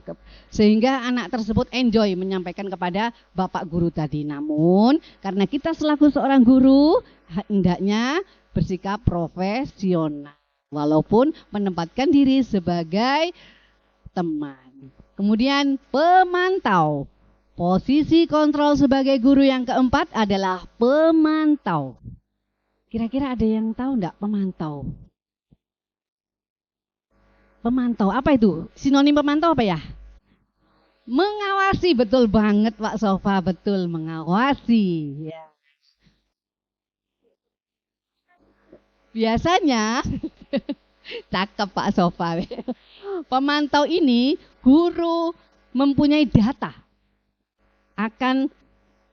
Sehingga anak tersebut enjoy menyampaikan kepada Bapak guru tadi. Namun karena kita selaku seorang guru hendaknya bersikap profesional walaupun menempatkan diri sebagai teman. Kemudian pemantau. Posisi kontrol sebagai guru yang keempat adalah pemantau. Kira-kira ada yang tahu enggak pemantau? Pemantau, apa itu? Sinonim pemantau apa ya? Mengawasi, betul banget Pak Sofa, betul mengawasi. Ya. Biasanya, cakep Pak Sofa. Pemantau ini guru mempunyai data akan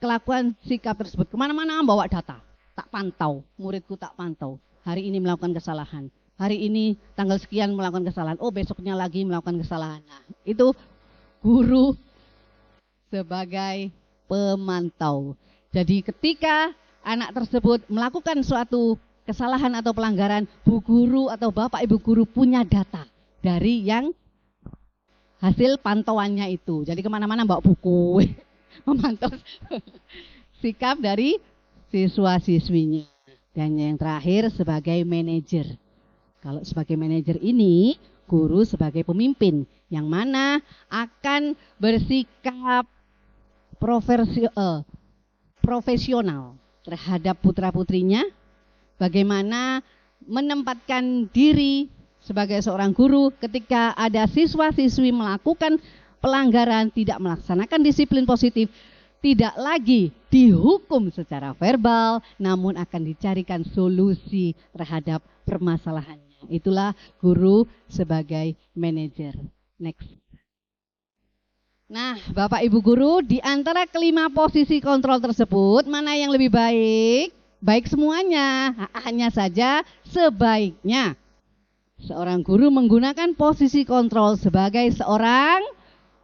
kelakuan sikap tersebut. Kemana-mana bawa data, tak pantau, muridku tak pantau. Hari ini melakukan kesalahan. Hari ini tanggal sekian melakukan kesalahan. Oh besoknya lagi melakukan kesalahan. Nah, itu guru sebagai pemantau. Jadi ketika anak tersebut melakukan suatu kesalahan atau pelanggaran, Bu Guru atau Bapak Ibu Guru punya data dari yang hasil pantauannya itu. Jadi kemana-mana bawa buku memantau sikap dari siswa-siswinya. Dan yang terakhir sebagai manajer. Kalau sebagai manajer ini, guru sebagai pemimpin yang mana akan bersikap profesional terhadap putra-putrinya, bagaimana menempatkan diri sebagai seorang guru ketika ada siswa-siswi melakukan pelanggaran, tidak melaksanakan disiplin positif, tidak lagi dihukum secara verbal, namun akan dicarikan solusi terhadap permasalahannya. Itulah guru sebagai manajer. Next. Nah, Bapak Ibu guru, di antara kelima posisi kontrol tersebut, mana yang lebih baik? Baik semuanya, hanya saja sebaiknya seorang guru menggunakan posisi kontrol sebagai seorang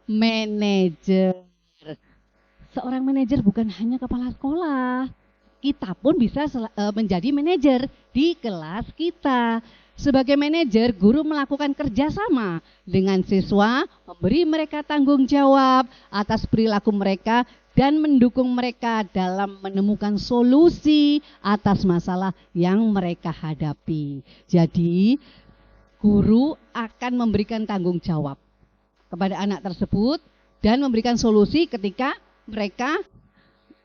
manajer. Seorang manajer bukan hanya kepala sekolah. Kita pun bisa menjadi manajer di kelas kita. Sebagai manajer, guru melakukan kerjasama dengan siswa, memberi mereka tanggung jawab atas perilaku mereka dan mendukung mereka dalam menemukan solusi atas masalah yang mereka hadapi. Jadi, guru akan memberikan tanggung jawab kepada anak tersebut dan memberikan solusi ketika mereka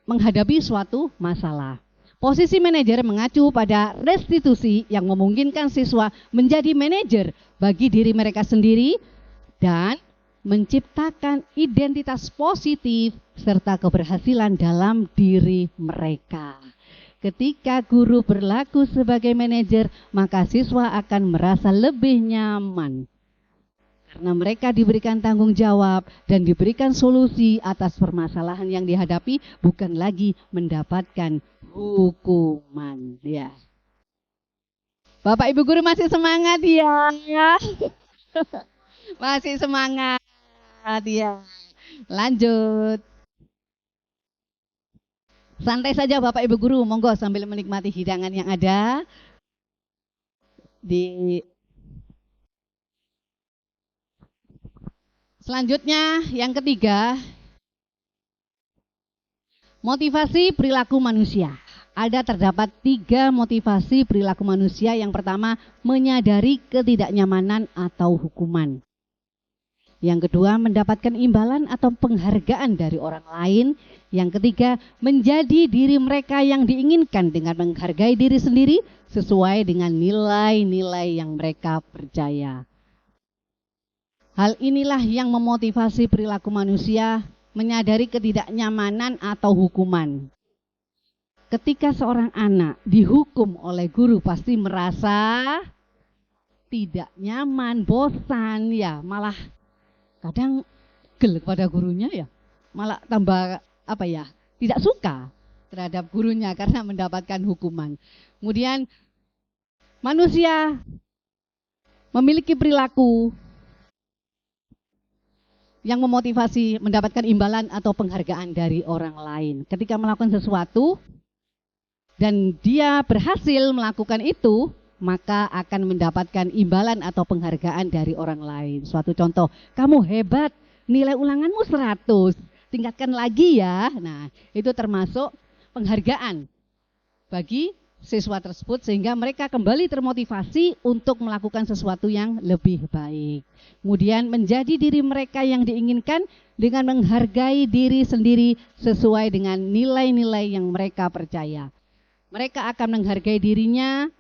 menghadapi suatu masalah. Posisi manajer mengacu pada restitusi yang memungkinkan siswa menjadi manajer bagi diri mereka sendiri dan menciptakan identitas positif serta keberhasilan dalam diri mereka. Ketika guru berlaku sebagai manajer, maka siswa akan merasa lebih nyaman karena mereka diberikan tanggung jawab dan diberikan solusi atas permasalahan yang dihadapi, bukan lagi mendapatkan hukuman. Ya. Bapak Ibu guru masih semangat ya? Masih semangat ya. Lanjut. Santai saja Bapak Ibu guru, monggo sambil menikmati hidangan yang ada di. Selanjutnya yang ketiga, motivasi perilaku manusia. Ada terdapat 3 motivasi perilaku manusia. Yang pertama, menyadari ketidaknyamanan atau hukuman. Yang kedua, mendapatkan imbalan atau penghargaan dari orang lain. Yang ketiga, menjadi diri mereka yang diinginkan dengan menghargai diri sendiri sesuai dengan nilai-nilai yang mereka percaya. Hal inilah yang memotivasi perilaku manusia, menyadari ketidaknyamanan atau hukuman. Ketika seorang anak dihukum oleh guru pasti merasa tidak nyaman, bosan ya, malah kadang gel kepada gurunya ya, malah tambah tidak suka terhadap gurunya karena mendapatkan hukuman. Kemudian manusia memiliki perilaku yang memotivasi mendapatkan imbalan atau penghargaan dari orang lain. Ketika melakukan sesuatu dan dia berhasil melakukan itu, maka akan mendapatkan imbalan atau penghargaan dari orang lain. Suatu contoh, kamu hebat, nilai ulanganmu 100, tingkatkan lagi ya. Nah, itu termasuk penghargaan bagi siswa tersebut sehingga mereka kembali termotivasi untuk melakukan sesuatu yang lebih baik. Kemudian menjadi diri mereka yang diinginkan dengan menghargai diri sendiri sesuai dengan nilai-nilai yang mereka percaya. Mereka akan menghargai dirinya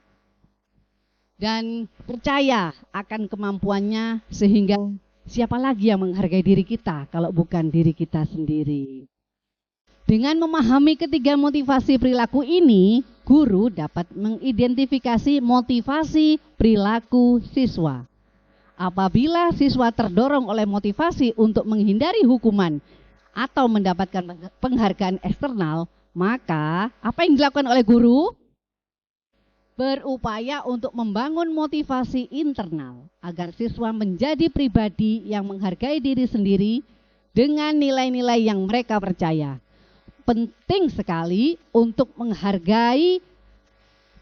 dan percaya akan kemampuannya sehingga siapa lagi yang menghargai diri kita kalau bukan diri kita sendiri. Dengan memahami ketiga motivasi perilaku ini, guru dapat mengidentifikasi motivasi perilaku siswa. Apabila siswa terdorong oleh motivasi untuk menghindari hukuman atau mendapatkan penghargaan eksternal, maka apa yang dilakukan oleh guru? Berupaya untuk membangun motivasi internal agar siswa menjadi pribadi yang menghargai diri sendiri dengan nilai-nilai yang mereka percaya. Penting sekali untuk menghargai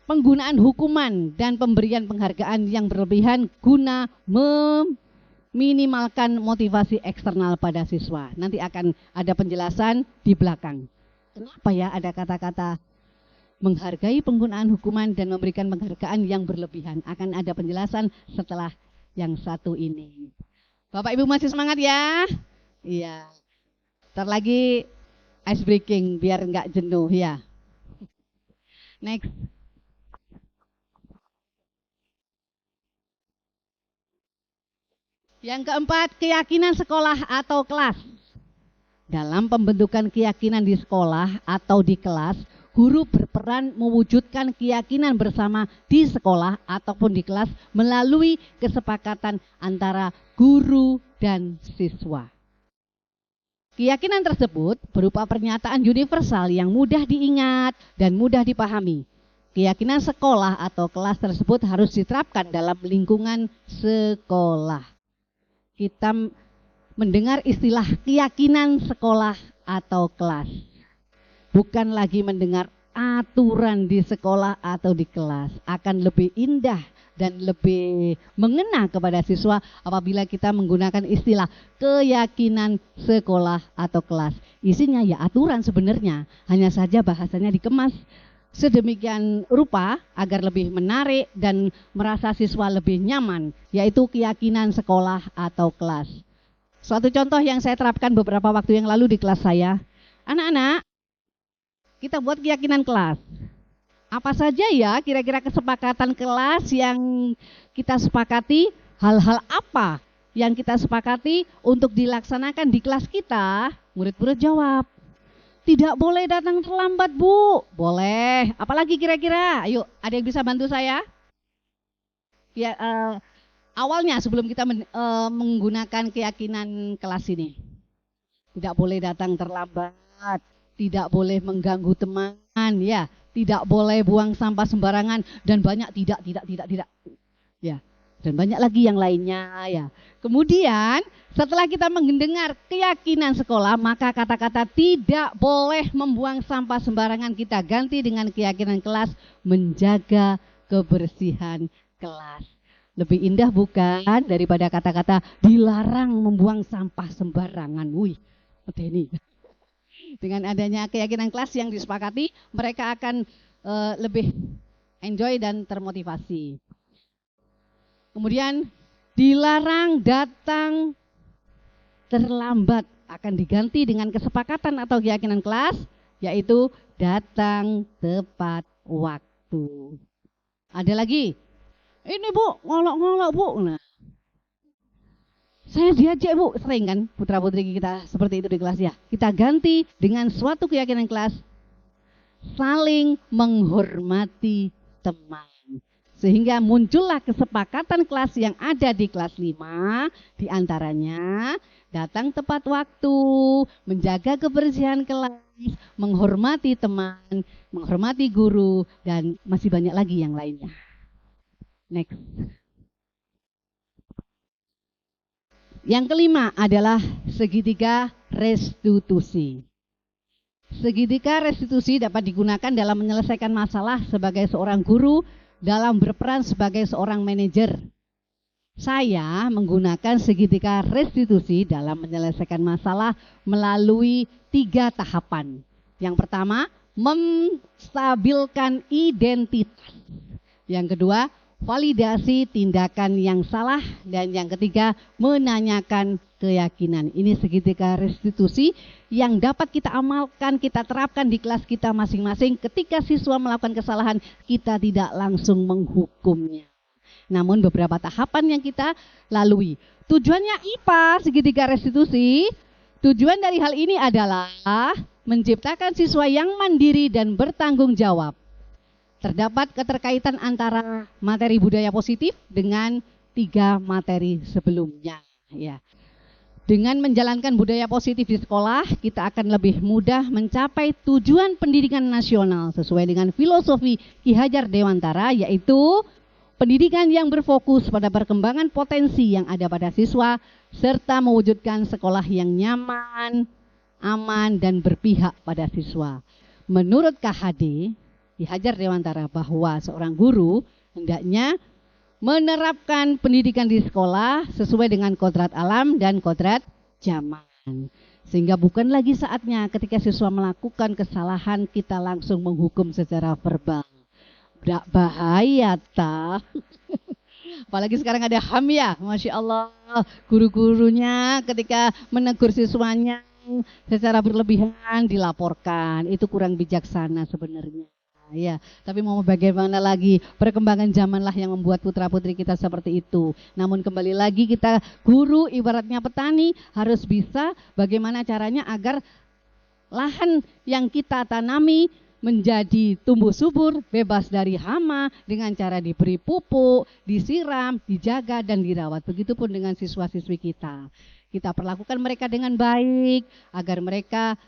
penggunaan hukuman dan pemberian penghargaan yang berlebihan guna meminimalkan motivasi eksternal pada siswa. Nanti akan ada penjelasan di belakang. Kenapa ya ada kata-kata menghargai penggunaan hukuman dan memberikan penghargaan yang berlebihan? Akan ada penjelasan setelah yang satu ini. Bapak Ibu masih semangat ya? Iya. Ntar lagi ice breaking biar enggak jenuh ya. Next. Yang keempat, keyakinan sekolah atau kelas. Dalam pembentukan keyakinan di sekolah atau di kelas, guru berperan mewujudkan keyakinan bersama di sekolah ataupun di kelas melalui kesepakatan antara guru dan siswa. Keyakinan tersebut berupa pernyataan universal yang mudah diingat dan mudah dipahami. Keyakinan sekolah atau kelas tersebut harus diterapkan dalam lingkungan sekolah. Kita mendengar istilah keyakinan sekolah atau kelas. Bukan lagi mendengar aturan di sekolah atau di kelas. Akan lebih indah dan lebih mengena kepada siswa apabila kita menggunakan istilah keyakinan sekolah atau kelas. Isinya ya aturan sebenarnya, hanya saja bahasanya dikemas sedemikian rupa agar lebih menarik dan merasa siswa lebih nyaman, yaitu keyakinan sekolah atau kelas. Suatu contoh yang saya terapkan beberapa waktu yang lalu di kelas saya, anak-anak, kita buat keyakinan kelas. Apa saja ya kira-kira kesepakatan kelas yang kita sepakati, hal-hal apa yang kita sepakati untuk dilaksanakan di kelas kita? Murid-murid jawab, tidak boleh datang terlambat, Bu. Boleh. Apalagi kira-kira? Ayo, ada yang bisa bantu saya? Ya, awalnya sebelum kita menggunakan keyakinan kelas ini. Tidak boleh datang terlambat, tidak boleh mengganggu teman, ya. Tidak boleh buang sampah sembarangan dan banyak tidak. Ya. Dan banyak lagi yang lainnya ya. Kemudian setelah kita mendengar keyakinan sekolah, maka kata-kata tidak boleh membuang sampah sembarangan kita ganti dengan keyakinan kelas menjaga kebersihan kelas. Lebih indah bukan daripada kata-kata dilarang membuang sampah sembarangan. Wih, ini. Dengan adanya keyakinan kelas yang disepakati, mereka akan lebih enjoy dan termotivasi. Kemudian dilarang datang terlambat akan diganti dengan kesepakatan atau keyakinan kelas, yaitu datang tepat waktu. Ada lagi, ini Bu, ngolok-ngolok Bu. Nah, saya diajak Bu, sering kan putra-putri kita seperti itu di kelas ya. Kita ganti dengan suatu keyakinan kelas, saling menghormati teman. Sehingga muncullah kesepakatan kelas yang ada di kelas 5, diantaranya datang tepat waktu, menjaga kebersihan kelas, menghormati teman, menghormati guru, dan masih banyak lagi yang lainnya. Next. Yang kelima adalah segitiga restitusi. Segitiga restitusi dapat digunakan dalam menyelesaikan masalah sebagai seorang guru dalam berperan sebagai seorang manajer. Saya menggunakan segitiga restitusi dalam menyelesaikan masalah melalui 3 tahapan. Yang pertama, menstabilkan identitas. Yang kedua, validasi tindakan yang salah, dan yang ketiga menanyakan keyakinan. Ini segitiga restitusi yang dapat kita amalkan, kita terapkan di kelas kita masing-masing. Ketika siswa melakukan kesalahan, kita tidak langsung menghukumnya. Namun beberapa tahapan yang kita lalui. Tujuannya IPA segitiga restitusi. Tujuan dari hal ini adalah menciptakan siswa yang mandiri dan bertanggung jawab. Terdapat keterkaitan antara materi budaya positif dengan 3 materi sebelumnya. Ya. Dengan menjalankan budaya positif di sekolah, kita akan lebih mudah mencapai tujuan pendidikan nasional sesuai dengan filosofi Ki Hajar Dewantara, yaitu pendidikan yang berfokus pada perkembangan potensi yang ada pada siswa, serta mewujudkan sekolah yang nyaman, aman, dan berpihak pada siswa. Menurut KHD, Ki Hajar Dewantara, bahwa seorang guru hendaknya menerapkan pendidikan di sekolah sesuai dengan kodrat alam dan kodrat zaman. Sehingga bukan lagi saatnya ketika siswa melakukan kesalahan kita langsung menghukum secara verbal. Bahaya tak? Apalagi sekarang ada HAM ya, Masya Allah. Guru-gurunya ketika menegur siswanya secara berlebihan dilaporkan. Itu kurang bijaksana sebenarnya. Ya, tapi mau bagaimana lagi, perkembangan zamanlah yang membuat putra-putri kita seperti itu. Namun kembali lagi, kita guru ibaratnya petani harus bisa bagaimana caranya agar lahan yang kita tanami menjadi tumbuh subur, bebas dari hama dengan cara diberi pupuk, disiram, dijaga dan dirawat. Begitupun dengan siswa-siswi kita. Kita perlakukan mereka dengan baik agar mereka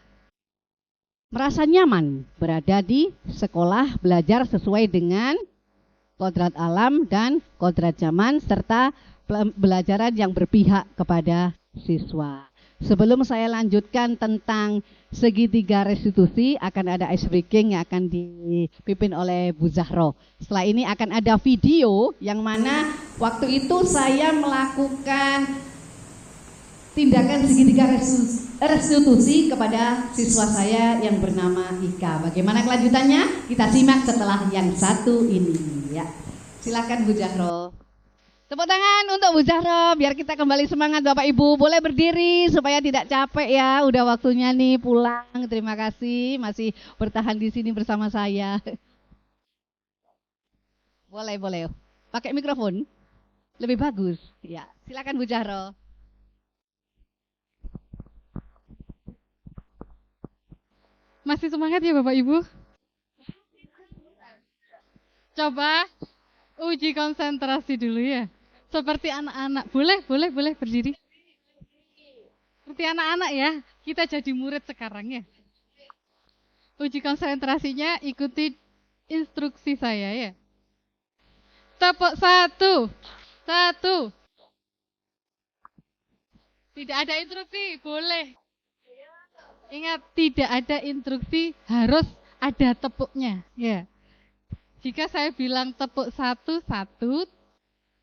merasa nyaman berada di sekolah, belajar sesuai dengan kodrat alam dan kodrat zaman, serta pembelajaran yang berpihak kepada siswa. Sebelum saya lanjutkan tentang segitiga restitusi, akan ada ice breaking yang akan dipimpin oleh Bu Zahro. Setelah ini akan ada video yang mana waktu itu saya melakukan tindakan segitiga restitusi kepada siswa saya yang bernama Ika. Bagaimana kelanjutannya? Kita simak setelah yang satu ini ya. Silakan Bu Zahro. Tepuk tangan untuk Bu Zahro biar kita kembali semangat Bapak Ibu. Boleh berdiri supaya tidak capek ya. Udah waktunya nih pulang. Terima kasih masih bertahan di sini bersama saya. Boleh. Pakai mikrofon. Lebih bagus. Ya, silakan Bu Zahro.
Masih semangat ya Bapak Ibu? Coba uji konsentrasi dulu ya. Seperti anak-anak. Boleh berdiri. Seperti anak-anak ya. Kita jadi murid sekarang ya. Uji konsentrasinya ikuti instruksi saya ya. Tepuk 1. Tidak ada instruksi, boleh. Ingat, tidak ada instruksi, harus ada tepuknya ya. Jika saya bilang tepuk 1,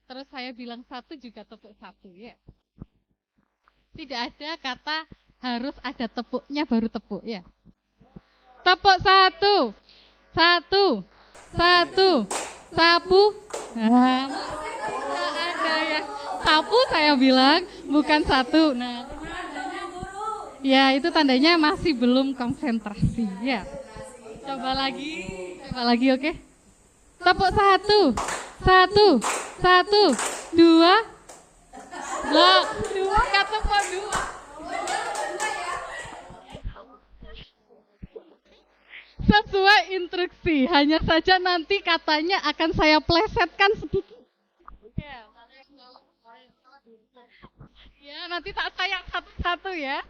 terus saya bilang 1 juga tepuk 1 ya. Tidak ada kata harus ada tepuknya baru tepuk ya. Tepuk 1. Sapu. Nah, tidak ada ya. Sapu saya bilang bukan 1. Nah, ya itu tandanya masih belum konsentrasi ya. Coba lagi oke. Tepuk 1. 2. Loh, 2 nggak tepuk 2. Sesuai instruksi, hanya saja nanti katanya akan saya plesetkan sedikit. Ya, nanti tak sayang satu-satu ya.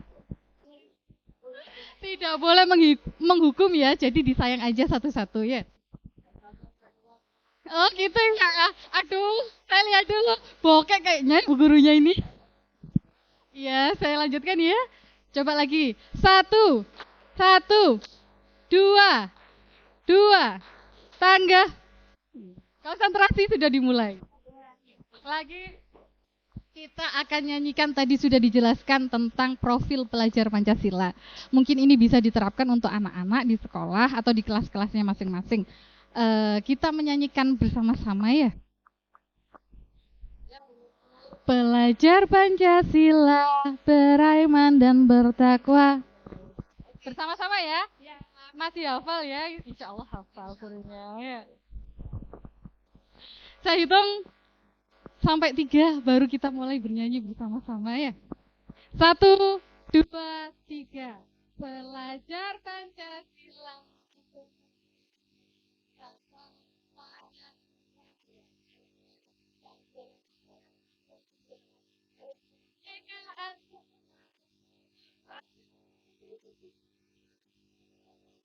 Tidak boleh menghukum ya, jadi disayang aja satu-satu ya. Oh gitu ya, aduh saya lihat dulu, bokek kayaknya bu gurunya ini. Ya, saya lanjutkan ya. Coba lagi, 1, 2, tangga. Konsentrasi sudah dimulai. Lagi kita akan nyanyikan, tadi sudah dijelaskan tentang profil pelajar Pancasila. Mungkin ini bisa diterapkan untuk anak-anak di sekolah atau di kelas-kelasnya masing-masing. Kita menyanyikan bersama-sama ya. Pelajar Pancasila beriman dan bertakwa. Bersama-sama ya. Masih hafal ya? Insya Allah hafal gurunya ya. Saya hitung sampai 3 baru kita mulai bernyanyi bersama-sama ya. 1, 2, 3. Pelajar Pancasila.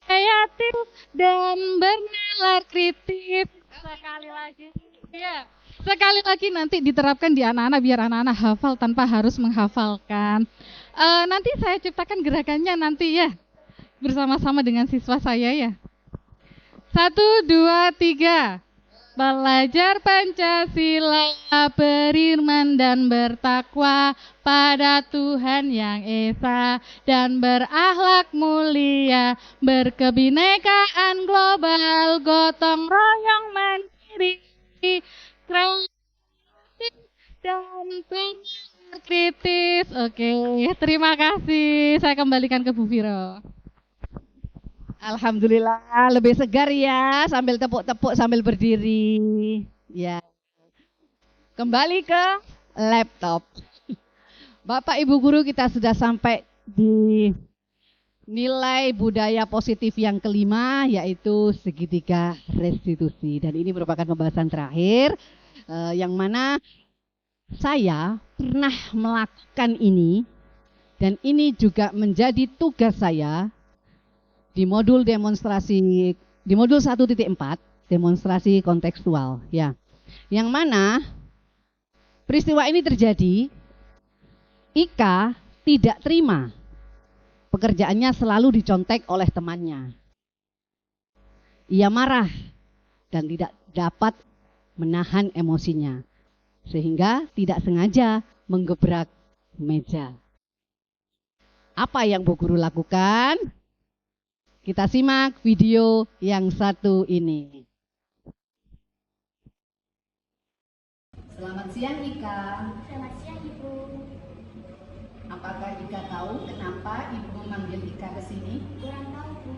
Kreatif dan bernalar kritis. Sekali lagi. Ya, sekali lagi nanti diterapkan di anak-anak biar anak-anak hafal tanpa harus menghafalkan. Nanti saya ciptakan gerakannya nanti ya, bersama-sama dengan siswa saya ya. 1, 2, 3. Belajar Pancasila, beriman dan bertakwa pada Tuhan yang Esa dan berakhlak mulia, berkebinekaan global, gotong royong mandiri, kreatif dan kritis. Oke, terima kasih. Saya kembalikan ke Bu Viro.
Alhamdulillah lebih segar ya, sambil tepuk-tepuk sambil berdiri. Ya. Kembali ke laptop. Bapak Ibu guru, kita sudah sampai di nilai budaya positif yang kelima, yaitu segitiga restitusi. Dan ini merupakan pembahasan terakhir yang mana saya pernah melakukan ini, dan ini juga menjadi tugas saya di modul demonstrasi, di modul 1.4, demonstrasi kontekstual ya. Yang mana peristiwa ini terjadi, Ika tidak terima pekerjaannya selalu dicontek oleh temannya. Ia marah dan tidak dapat menahan emosinya, sehingga tidak sengaja menggebrak meja. Apa yang Bu Guru lakukan? Kita simak video yang satu ini.
Selamat siang Ika.
Selamat siang Ibu.
Apakah Ika tahu kenapa Ibu memanggil Ika ke sini?
Kurang tahu Bu.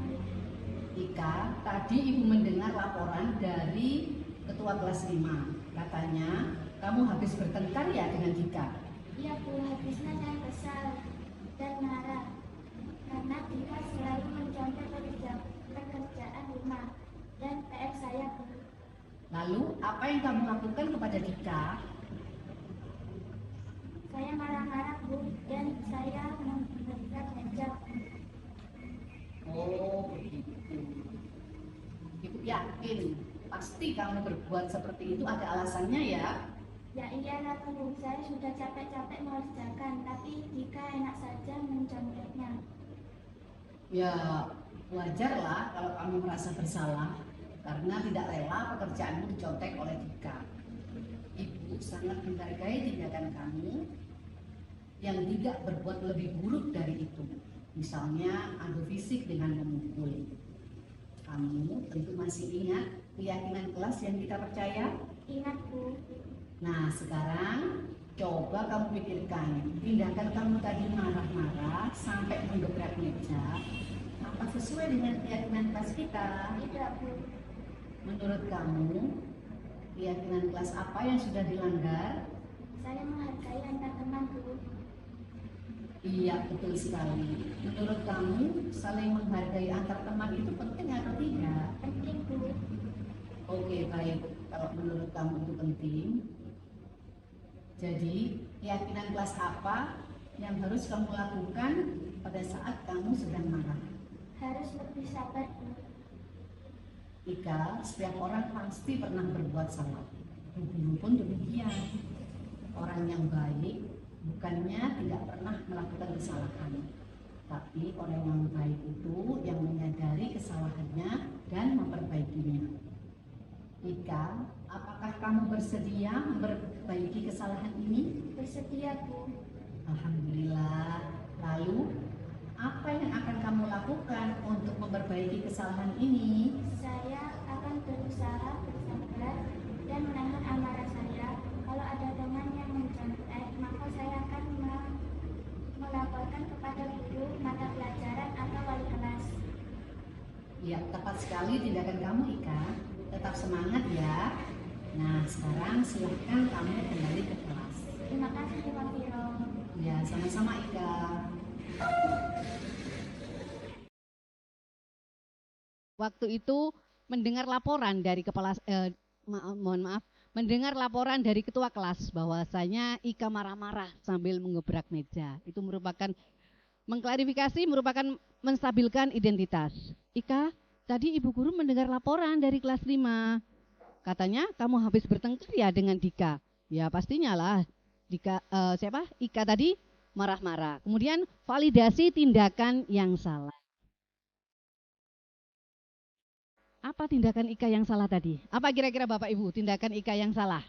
Ika, tadi Ibu mendengar laporan dari Ketua kelas 5. Katanya kamu habis bertengkar ya dengan Dika?
Iya Bu, habisnya saya kesal dan marah karena Dika selalu mencontoh pekerjaan rumah dan PR saya Bu.
Lalu apa yang kamu lakukan kepada Dika?
Saya marah-marah Bu dan saya menggebrak meja.
Oh begitu. Ibu yakin pasti kamu berbuat seperti itu ada alasannya ya?
Ya iyalah Bu, saya sudah capek-capek mengerjakan, tapi Dika enak saja mencontohnya.
Ya wajarlah kalau kamu merasa bersalah karena tidak rela pekerjaanmu dicontek oleh Dika. Ibu sangat menghargai tindakan kamu yang tidak berbuat lebih buruk dari itu. Misalnya adu fisik dengan memukul. Kamu tentu masih ingat keyakinan kelas yang kita percaya?
Ingat Bu.
Nah sekarang coba kamu pikirkan tindakan kamu tadi marah-marah sampai menggebrak meja. Apa sesuai dengan keyakinan kelas kita?
Tidak Bu.
Menurut kamu keyakinan kelas apa yang sudah dilanggar?
Saya menghargai antar teman Bu.
Iya betul sekali. Menurut kamu saling menghargai antar teman itu penting atau tidak?
Penting Bu.
Oke baik, kalau menurut kamu itu penting. Jadi keyakinan kelas apa yang harus kamu lakukan pada saat kamu sedang marah?
Harus lebih sabar Bu.
Ika, setiap orang pasti pernah berbuat salah. Guru pun demikian. Orang yang baik bukannya tidak pernah melakukan kesalahan, tapi orang yang baik itu yang menyadari kesalahannya dan memperbaikinya. Ika, apakah kamu bersedia memperbaiki kesalahan ini?
Bersedia Bu.
Alhamdulillah. Lalu, apa yang akan kamu lakukan untuk memperbaiki kesalahan ini?
Saya akan berusaha bersabar dan menahan amarah saya. Kalau ada teman yang mencontek, maka saya akan melaporkan kepada guru mata pelajaran atau wali kelas.
Ya, tepat sekali tindakan kamu, Ika. Tetap semangat ya. Nah, sekarang silahkan kamu kembali ke kelas.
Terima kasih Pak Viro.
Ya, sama-sama Ika.
Waktu itu mendengar laporan dari mendengar laporan dari ketua kelas bahwasanya Ika marah-marah sambil menggebrak meja. Itu merupakan mengklarifikasi, merupakan menstabilkan identitas. Ika, tadi Ibu Guru mendengar laporan dari kelas 5. Katanya kamu habis bertengkar ya dengan Dika. Ya pastinya lah. Ika tadi marah-marah. Kemudian validasi tindakan yang salah. Apa tindakan Ika yang salah tadi? Apa kira-kira Bapak Ibu tindakan Ika yang salah?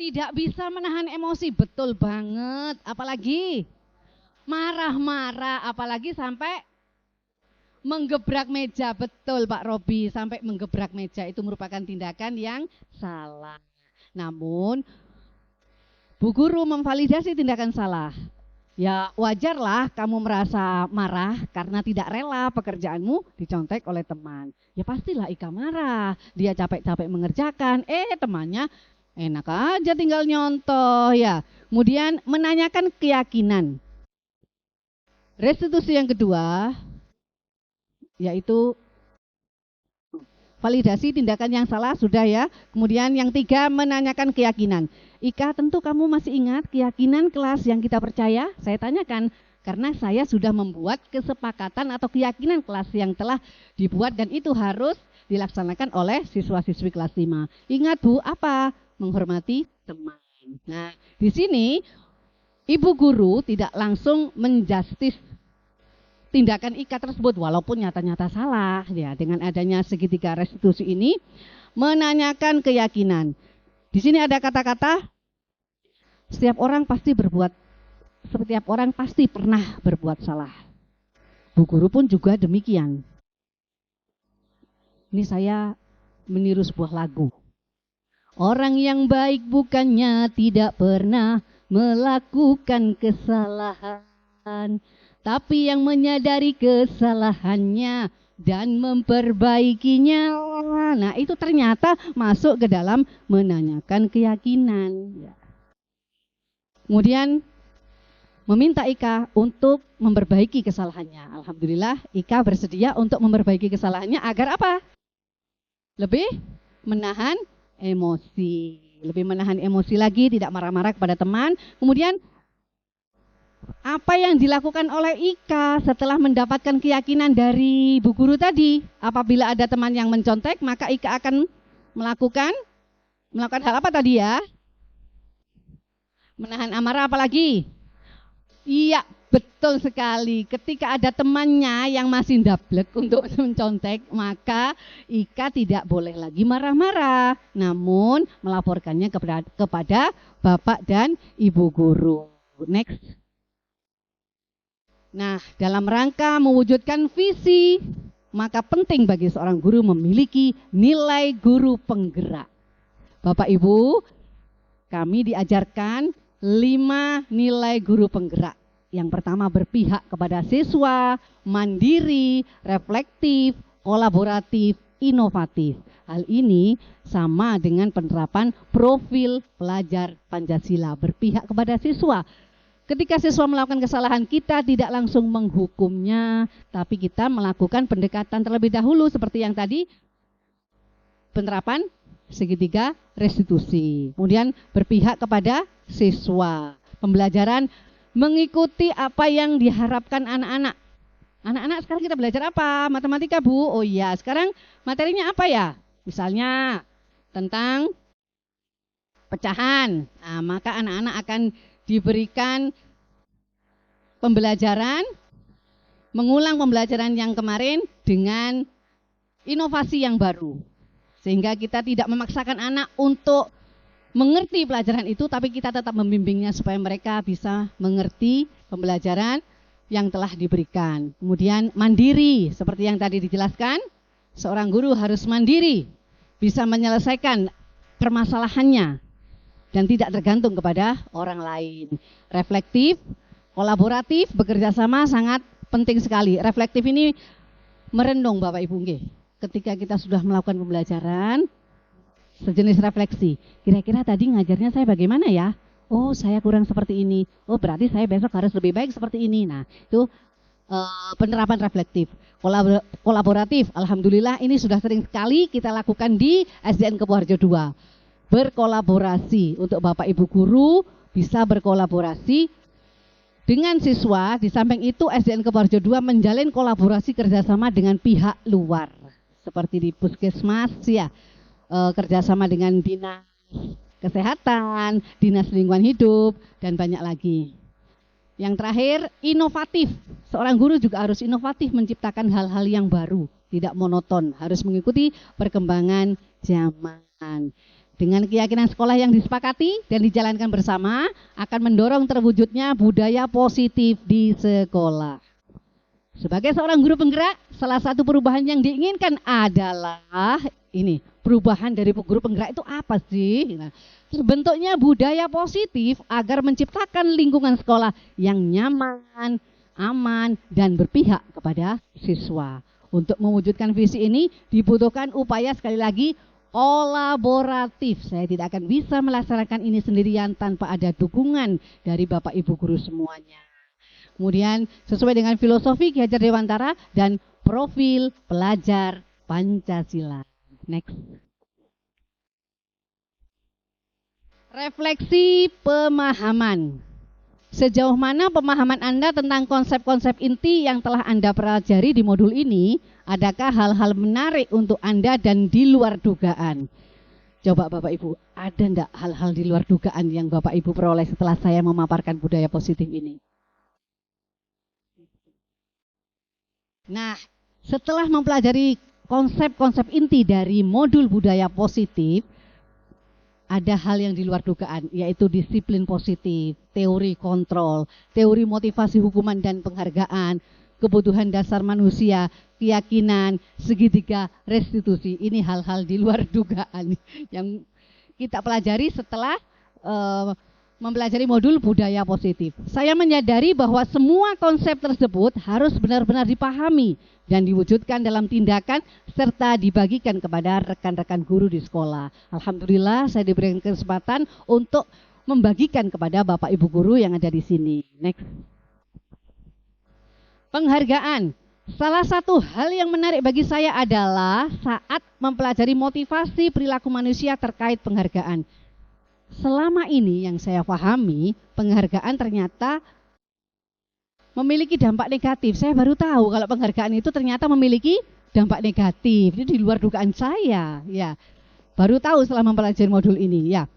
Tidak bisa menahan emosi, betul banget. Apalagi marah-marah, apalagi sampai menggebrak meja. Betul Pak Robi, sampai menggebrak meja itu merupakan tindakan yang salah. Namun Bu Guru memvalidasi tindakan salah. Ya wajarlah kamu merasa marah karena tidak rela pekerjaanmu dicontek oleh teman. Ya pastilah Ika marah, dia capek-capek mengerjakan, temannya enak aja tinggal nyontoh ya. Kemudian menanyakan keyakinan. Restitusi yang kedua yaitu validasi tindakan yang salah sudah ya. Kemudian yang 3 menanyakan keyakinan. Ika, tentu kamu masih ingat keyakinan kelas yang kita percaya? Saya tanyakan karena saya sudah membuat kesepakatan atau keyakinan kelas yang telah dibuat dan itu harus dilaksanakan oleh siswa-siswi kelas 5. Ingat Bu, apa? Menghormati teman. Nah, di sini ibu guru tidak langsung menjustis tindakan Ika tersebut walaupun nyata-nyata salah ya. Dengan adanya segitiga restitusi ini menanyakan keyakinan. Di sini ada kata-kata setiap orang pasti pernah berbuat salah. Bu guru pun juga demikian. Ini saya meniru sebuah lagu. Orang yang baik bukannya tidak pernah melakukan kesalahan, tapi yang menyadari kesalahannya dan memperbaikinya. Nah, itu ternyata masuk ke dalam menanyakan keyakinan. Kemudian meminta Ika untuk memperbaiki kesalahannya. Alhamdulillah Ika bersedia untuk memperbaiki kesalahannya agar apa? Lebih menahan emosi. Lebih menahan emosi lagi, tidak marah-marah kepada teman. Kemudian apa yang dilakukan oleh Ika setelah mendapatkan keyakinan dari bu guru tadi? Apabila ada teman yang mencontek, maka Ika akan melakukan hal apa tadi ya? Menahan amarah apalagi? Iya, betul sekali. Ketika ada temannya yang masih ndablek untuk mencontek, maka Ika tidak boleh lagi marah-marah, namun melaporkannya kepada bapak dan ibu guru. Next. Nah, dalam rangka mewujudkan visi, maka penting bagi seorang guru memiliki nilai guru penggerak. Bapak Ibu, kami diajarkan 5 nilai guru penggerak. Yang pertama berpihak kepada siswa, mandiri, reflektif, kolaboratif, inovatif. Hal ini sama dengan penerapan profil pelajar Pancasila, berpihak kepada siswa. Ketika siswa melakukan kesalahan, kita tidak langsung menghukumnya, tapi kita melakukan pendekatan terlebih dahulu seperti yang tadi, penerapan segitiga restitusi. Kemudian berpihak kepada siswa. Pembelajaran mengikuti apa yang diharapkan anak-anak. Anak-anak sekarang kita belajar apa? Matematika, Bu. Oh iya, sekarang materinya apa ya? Misalnya tentang pecahan. Nah, maka anak-anak akan diberikan pembelajaran, mengulang pembelajaran yang kemarin dengan inovasi yang baru. Sehingga kita tidak memaksakan anak untuk mengerti pelajaran itu, tapi kita tetap membimbingnya supaya mereka bisa mengerti pembelajaran yang telah diberikan. Kemudian mandiri, seperti yang tadi dijelaskan, seorang guru harus mandiri, bisa menyelesaikan permasalahannya dan tidak tergantung kepada orang lain. Reflektif, kolaboratif, bekerja sama sangat penting sekali. Reflektif ini merenung Bapak Ibu nggih. Ketika kita sudah melakukan pembelajaran, sejenis refleksi. Kira-kira tadi ngajarnya saya bagaimana ya? Oh, saya kurang seperti ini. Oh, berarti saya besok harus lebih baik seperti ini. Nah, itu penerapan reflektif. Kolaboratif, alhamdulillah ini sudah sering sekali kita lakukan di SDN Kepuharjo 2. Berkolaborasi untuk Bapak Ibu guru bisa berkolaborasi dengan siswa. Di samping itu SDN Kepuharjo 2 menjalin kolaborasi kerjasama dengan pihak luar. Seperti di puskesmas ya, kerjasama dengan dinas kesehatan, dinas lingkungan hidup, dan banyak lagi. Yang terakhir, inovatif. Seorang guru juga harus inovatif menciptakan hal-hal yang baru, tidak monoton, harus mengikuti perkembangan zaman. Dengan keyakinan sekolah yang disepakati dan dijalankan bersama, akan mendorong terwujudnya budaya positif di sekolah. Sebagai seorang guru penggerak, salah satu perubahan yang diinginkan adalah ini, perubahan dari guru penggerak itu apa sih? Nah, terbentuknya budaya positif agar menciptakan lingkungan sekolah yang nyaman, aman, dan berpihak kepada siswa. Untuk mewujudkan visi ini dibutuhkan upaya sekali lagi kolaboratif. Saya tidak akan bisa melaksanakan ini sendirian tanpa ada dukungan dari Bapak Ibu guru semuanya. Kemudian sesuai dengan filosofi Ki Hajar Dewantara dan profil pelajar Pancasila. Next. Refleksi pemahaman. Sejauh mana pemahaman Anda tentang konsep-konsep inti yang telah Anda pelajari di modul ini? Adakah hal-hal menarik untuk Anda dan di luar dugaan? Coba Bapak Ibu, ada enggak hal-hal di luar dugaan yang Bapak Ibu peroleh setelah saya memaparkan budaya positif ini? Nah, setelah mempelajari konsep-konsep inti dari modul budaya positif, ada hal yang di luar dugaan, yaitu disiplin positif, teori kontrol, teori motivasi hukuman dan penghargaan, kebutuhan dasar manusia, keyakinan, segitiga restitusi. Ini hal-hal di luar dugaan yang kita pelajari setelah mempelajari modul budaya positif. Saya menyadari bahwa semua konsep tersebut harus benar-benar dipahami dan diwujudkan dalam tindakan serta dibagikan kepada rekan-rekan guru di sekolah. Alhamdulillah saya diberikan kesempatan untuk membagikan kepada Bapak Ibu guru yang ada di sini. Next. Penghargaan. Salah satu hal yang menarik bagi saya adalah saat mempelajari motivasi perilaku manusia terkait penghargaan. Selama ini yang saya pahami, penghargaan ternyata memiliki dampak negatif. Saya baru tahu kalau penghargaan itu ternyata memiliki dampak negatif. Itu di luar dugaan saya. Ya, baru tahu setelah mempelajari modul ini. Ya,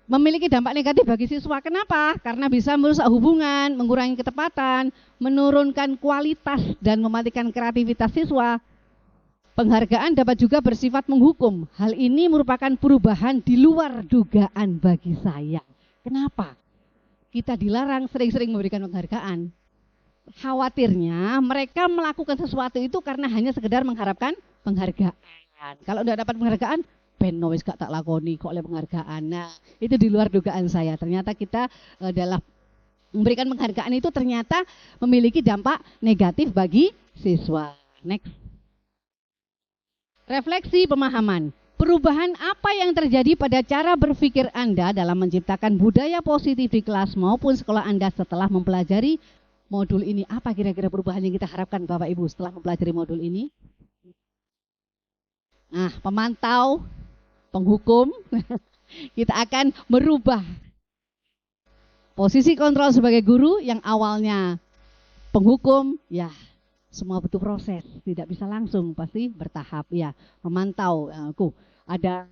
memiliki dampak negatif bagi siswa. Kenapa? Karena bisa merusak hubungan, mengurangi ketepatan, menurunkan kualitas dan mematikan kreativitas siswa. Penghargaan dapat juga bersifat menghukum. Hal ini merupakan perubahan di luar dugaan bagi saya. Kenapa? Kita dilarang sering-sering memberikan penghargaan. Khawatirnya mereka melakukan sesuatu itu karena hanya sekedar mengharapkan penghargaan. Kalau tidak dapat penghargaan, ben wis gak tak lakoni kok oleh penghargaan. Nah, itu di luar dugaan saya. Ternyata kita dalam memberikan penghargaan itu ternyata memiliki dampak negatif bagi siswa. Next. Refleksi pemahaman. Perubahan apa yang terjadi pada cara berpikir Anda dalam menciptakan budaya positif di kelas maupun sekolah Anda setelah mempelajari modul ini? Apa kira-kira perubahan yang kita harapkan Bapak Ibu setelah mempelajari modul ini? Nah, pemantau, penghukum, kita akan merubah posisi kontrol sebagai guru yang awalnya penghukum, ya semua butuh proses, tidak bisa langsung, pasti bertahap. Ya, memantau. Ada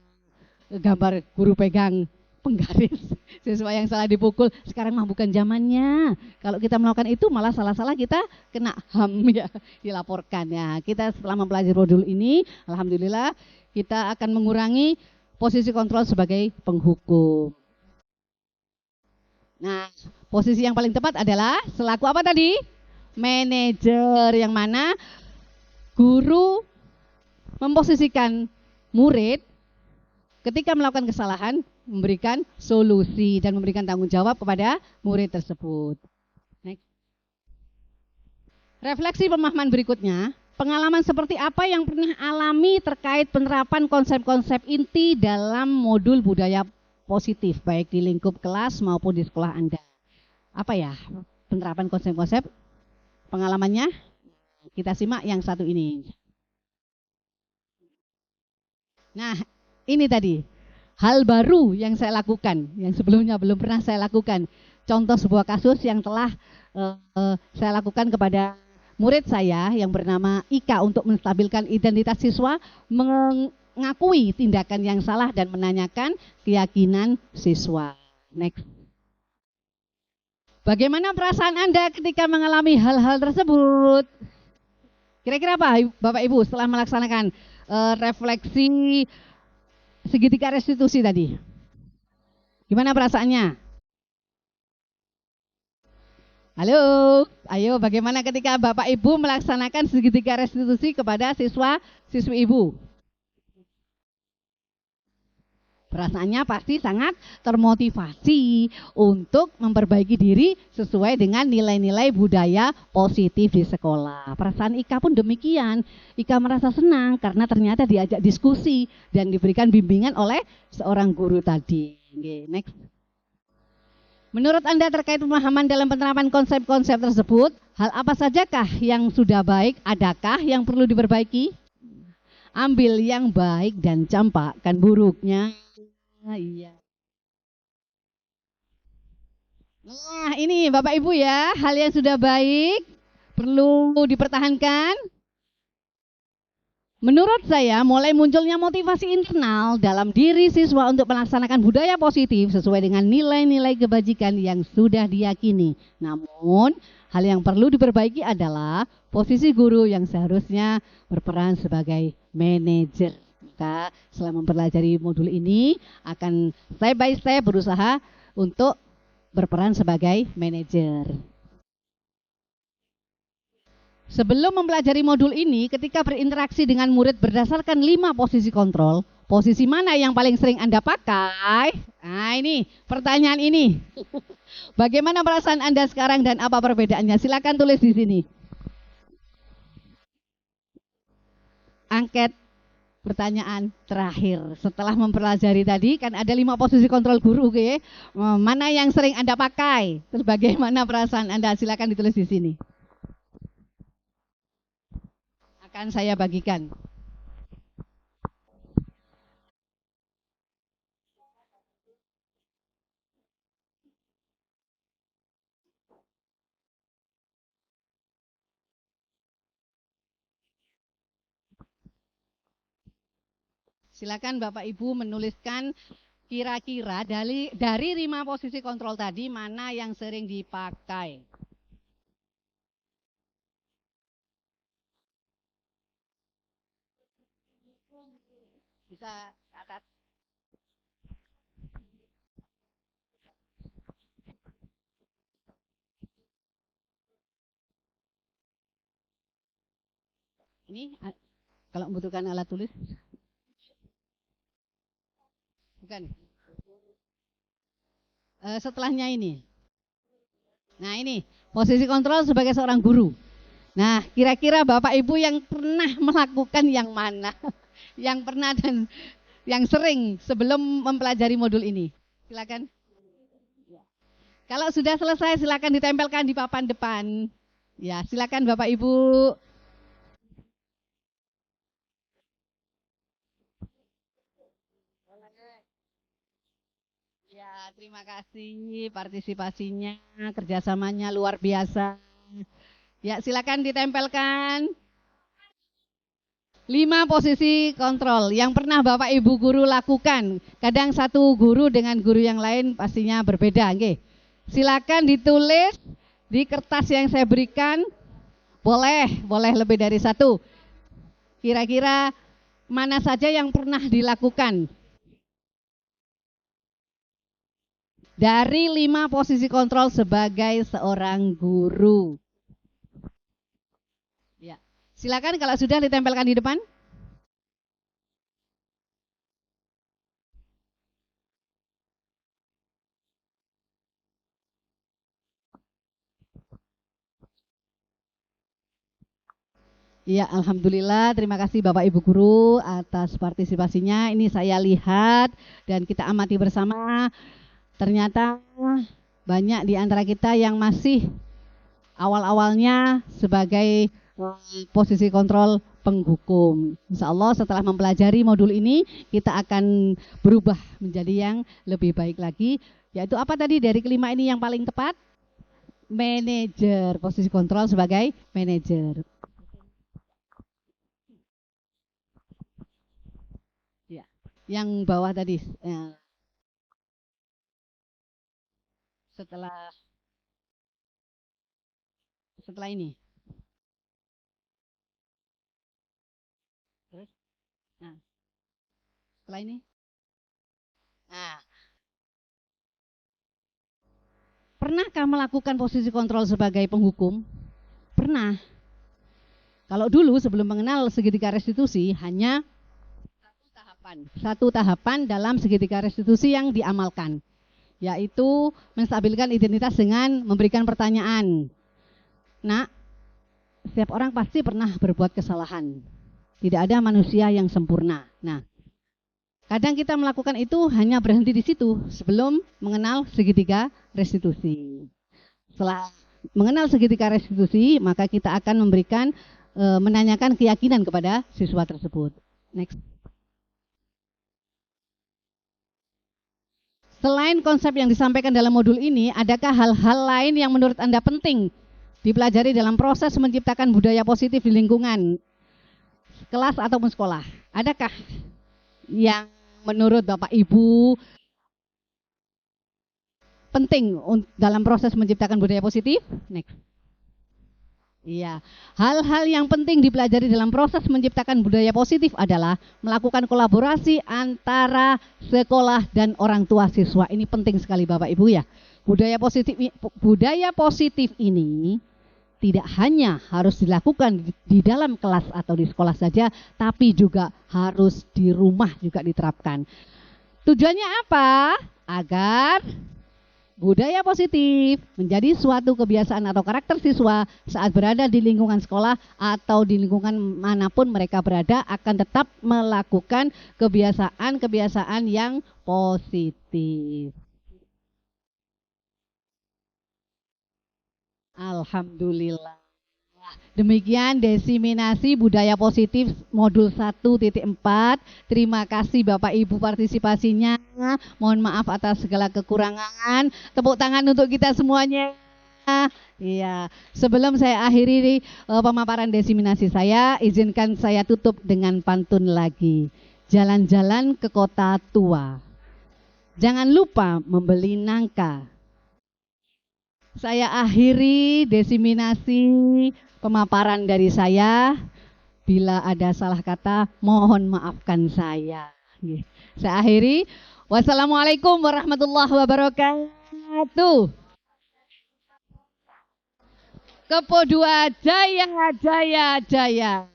gambar guru pegang penggaris siswa yang salah dipukul. Sekarang mah bukan zamannya. Kalau kita melakukan itu malah salah-salah kita kena HAM ya, dilaporkan ya. Kita setelah mempelajari modul ini, alhamdulillah kita akan mengurangi posisi kontrol sebagai penghukum. Nah, posisi yang paling tepat adalah selaku apa tadi? Manajer, yang mana guru memposisikan murid ketika melakukan kesalahan memberikan solusi dan memberikan tanggung jawab kepada murid tersebut. Next. Refleksi pemahaman berikutnya, pengalaman seperti apa yang pernah alami terkait penerapan konsep-konsep inti dalam modul budaya positif baik di lingkup kelas maupun di sekolah Anda. Apa ya penerapan konsep-konsep? Pengalamannya kita simak yang satu ini. Nah, ini tadi hal baru yang saya lakukan, yang sebelumnya belum pernah saya lakukan. Contoh sebuah kasus yang telah saya lakukan kepada murid saya yang bernama Ika untuk menstabilkan identitas siswa, mengakui tindakan yang salah dan menanyakan keyakinan siswa. Next. Bagaimana perasaan Anda ketika mengalami hal-hal tersebut? Kira-kira apa Bapak Ibu setelah melaksanakan refleksi segitiga restitusi tadi? Gimana perasaannya? Halo, ayo bagaimana ketika Bapak Ibu melaksanakan segitiga restitusi kepada siswa-siswi Ibu? Perasaannya pasti sangat termotivasi untuk memperbaiki diri sesuai dengan nilai-nilai budaya positif di sekolah. Perasaan Ika pun demikian. Ika merasa senang karena ternyata diajak diskusi dan diberikan bimbingan oleh seorang guru tadi. Next. Menurut Anda terkait pemahaman dalam penerapan konsep-konsep tersebut, hal apa sajakah yang sudah baik, adakah yang perlu diperbaiki? Ambil yang baik dan campakkan buruknya. Iya. Nah, ini Bapak Ibu ya, hal yang sudah baik perlu dipertahankan. Menurut saya, mulai munculnya motivasi internal dalam diri siswa untuk melaksanakan budaya positif sesuai dengan nilai-nilai kebajikan yang sudah diyakini. Namun, hal yang perlu diperbaiki adalah posisi guru yang seharusnya berperan sebagai manajer. Maka, setelah mempelajari modul ini, akan step by step berusaha untuk berperan sebagai manajer. Sebelum mempelajari modul ini, ketika berinteraksi dengan murid berdasarkan 5 posisi kontrol, posisi mana yang paling sering Anda pakai? Nah ini, pertanyaan ini. Bagaimana perasaan Anda sekarang dan apa perbedaannya? Silakan tulis di sini. Angket pertanyaan terakhir. Setelah mempelajari tadi, kan ada 5 posisi kontrol guru, oke? Mana yang sering Anda pakai? Terus bagaimana perasaan Anda? Silakan ditulis di sini. Akan saya bagikan. Silakan Bapak Ibu menuliskan kira-kira dari 5 posisi kontrol tadi mana yang sering dipakai. Bisa ke atas. Ini kalau membutuhkan alat tulis. Bukan. Setelahnya ini. Nah ini, posisi kontrol sebagai seorang guru. Nah, kira-kira Bapak Ibu yang pernah melakukan yang mana? Yang pernah dan yang sering sebelum mempelajari modul ini. Silakan. Kalau sudah selesai silakan ditempelkan di papan depan. Ya, silakan Bapak Ibu. Ya, terima kasih partisipasinya, kerjasamanya luar biasa. Ya, silakan ditempelkan. 5 posisi kontrol yang pernah Bapak Ibu guru lakukan. Kadang satu guru dengan guru yang lain pastinya berbeda. Oke. Silakan ditulis di kertas yang saya berikan. Boleh lebih dari 1. Kira-kira mana saja yang pernah dilakukan? Dari 5 posisi kontrol sebagai seorang guru. Silakan kalau sudah ditempelkan di depan. Ya, alhamdulillah. Terima kasih Bapak Ibu guru atas partisipasinya. Ini saya lihat dan kita amati bersama. Ternyata banyak di antara kita yang masih awal-awalnya sebagai posisi kontrol penghukum. Insya Allah setelah mempelajari modul ini kita akan berubah menjadi yang lebih baik lagi. Yaitu apa tadi dari kelima ini yang paling tepat? Manajer, posisi kontrol sebagai manajer. Ya, yang bawah tadi. Setelah ini. Terus, nah, setelah ini, nah, pernahkah melakukan posisi kontrol sebagai penghukum? Pernah. Kalau dulu sebelum mengenal segitiga restitusi hanya satu tahapan dalam segitiga restitusi yang diamalkan, yaitu menstabilkan identitas dengan memberikan pertanyaan. Nah, setiap orang pasti pernah berbuat kesalahan. Tidak ada manusia yang sempurna. Nah, kadang kita melakukan itu hanya berhenti di situ sebelum mengenal segitiga restitusi. Setelah mengenal segitiga restitusi, maka kita akan memberikan menanyakan keyakinan kepada siswa tersebut. Next. Selain konsep yang disampaikan dalam modul ini, adakah hal-hal lain yang menurut Anda penting dipelajari dalam proses menciptakan budaya positif di lingkungan? kelas ataupun sekolah. Adakah yang menurut Bapak Ibu penting dalam proses menciptakan budaya positif? Next. Iya, hal-hal yang penting dipelajari dalam proses menciptakan budaya positif adalah melakukan kolaborasi antara sekolah dan orang tua siswa. Ini penting sekali Bapak Ibu ya. Budaya positif ini tidak hanya harus dilakukan di dalam kelas atau di sekolah saja, tapi juga harus di rumah juga diterapkan. Tujuannya apa? Agar budaya positif menjadi suatu kebiasaan atau karakter siswa saat berada di lingkungan sekolah atau di lingkungan manapun mereka berada, akan tetap melakukan kebiasaan-kebiasaan yang positif. Alhamdulillah. Demikian desiminasi budaya positif modul 1.4. Terima kasih Bapak Ibu partisipasinya. Mohon maaf atas segala kekurangan. Tepuk tangan untuk kita semuanya. Iya, sebelum saya akhiri pemaparan desiminasi saya, izinkan saya tutup dengan pantun lagi. Jalan-jalan ke kota tua, jangan lupa membeli nangka. Saya akhiri desiminasi pemaparan dari saya. Bila ada salah kata, mohon maafkan saya. Saya akhiri. Wassalamualaikum warahmatullahi wabarakatuh. Kepo 2 jaya, jaya, jaya.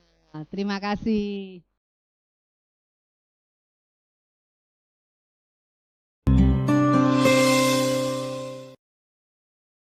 Terima kasih.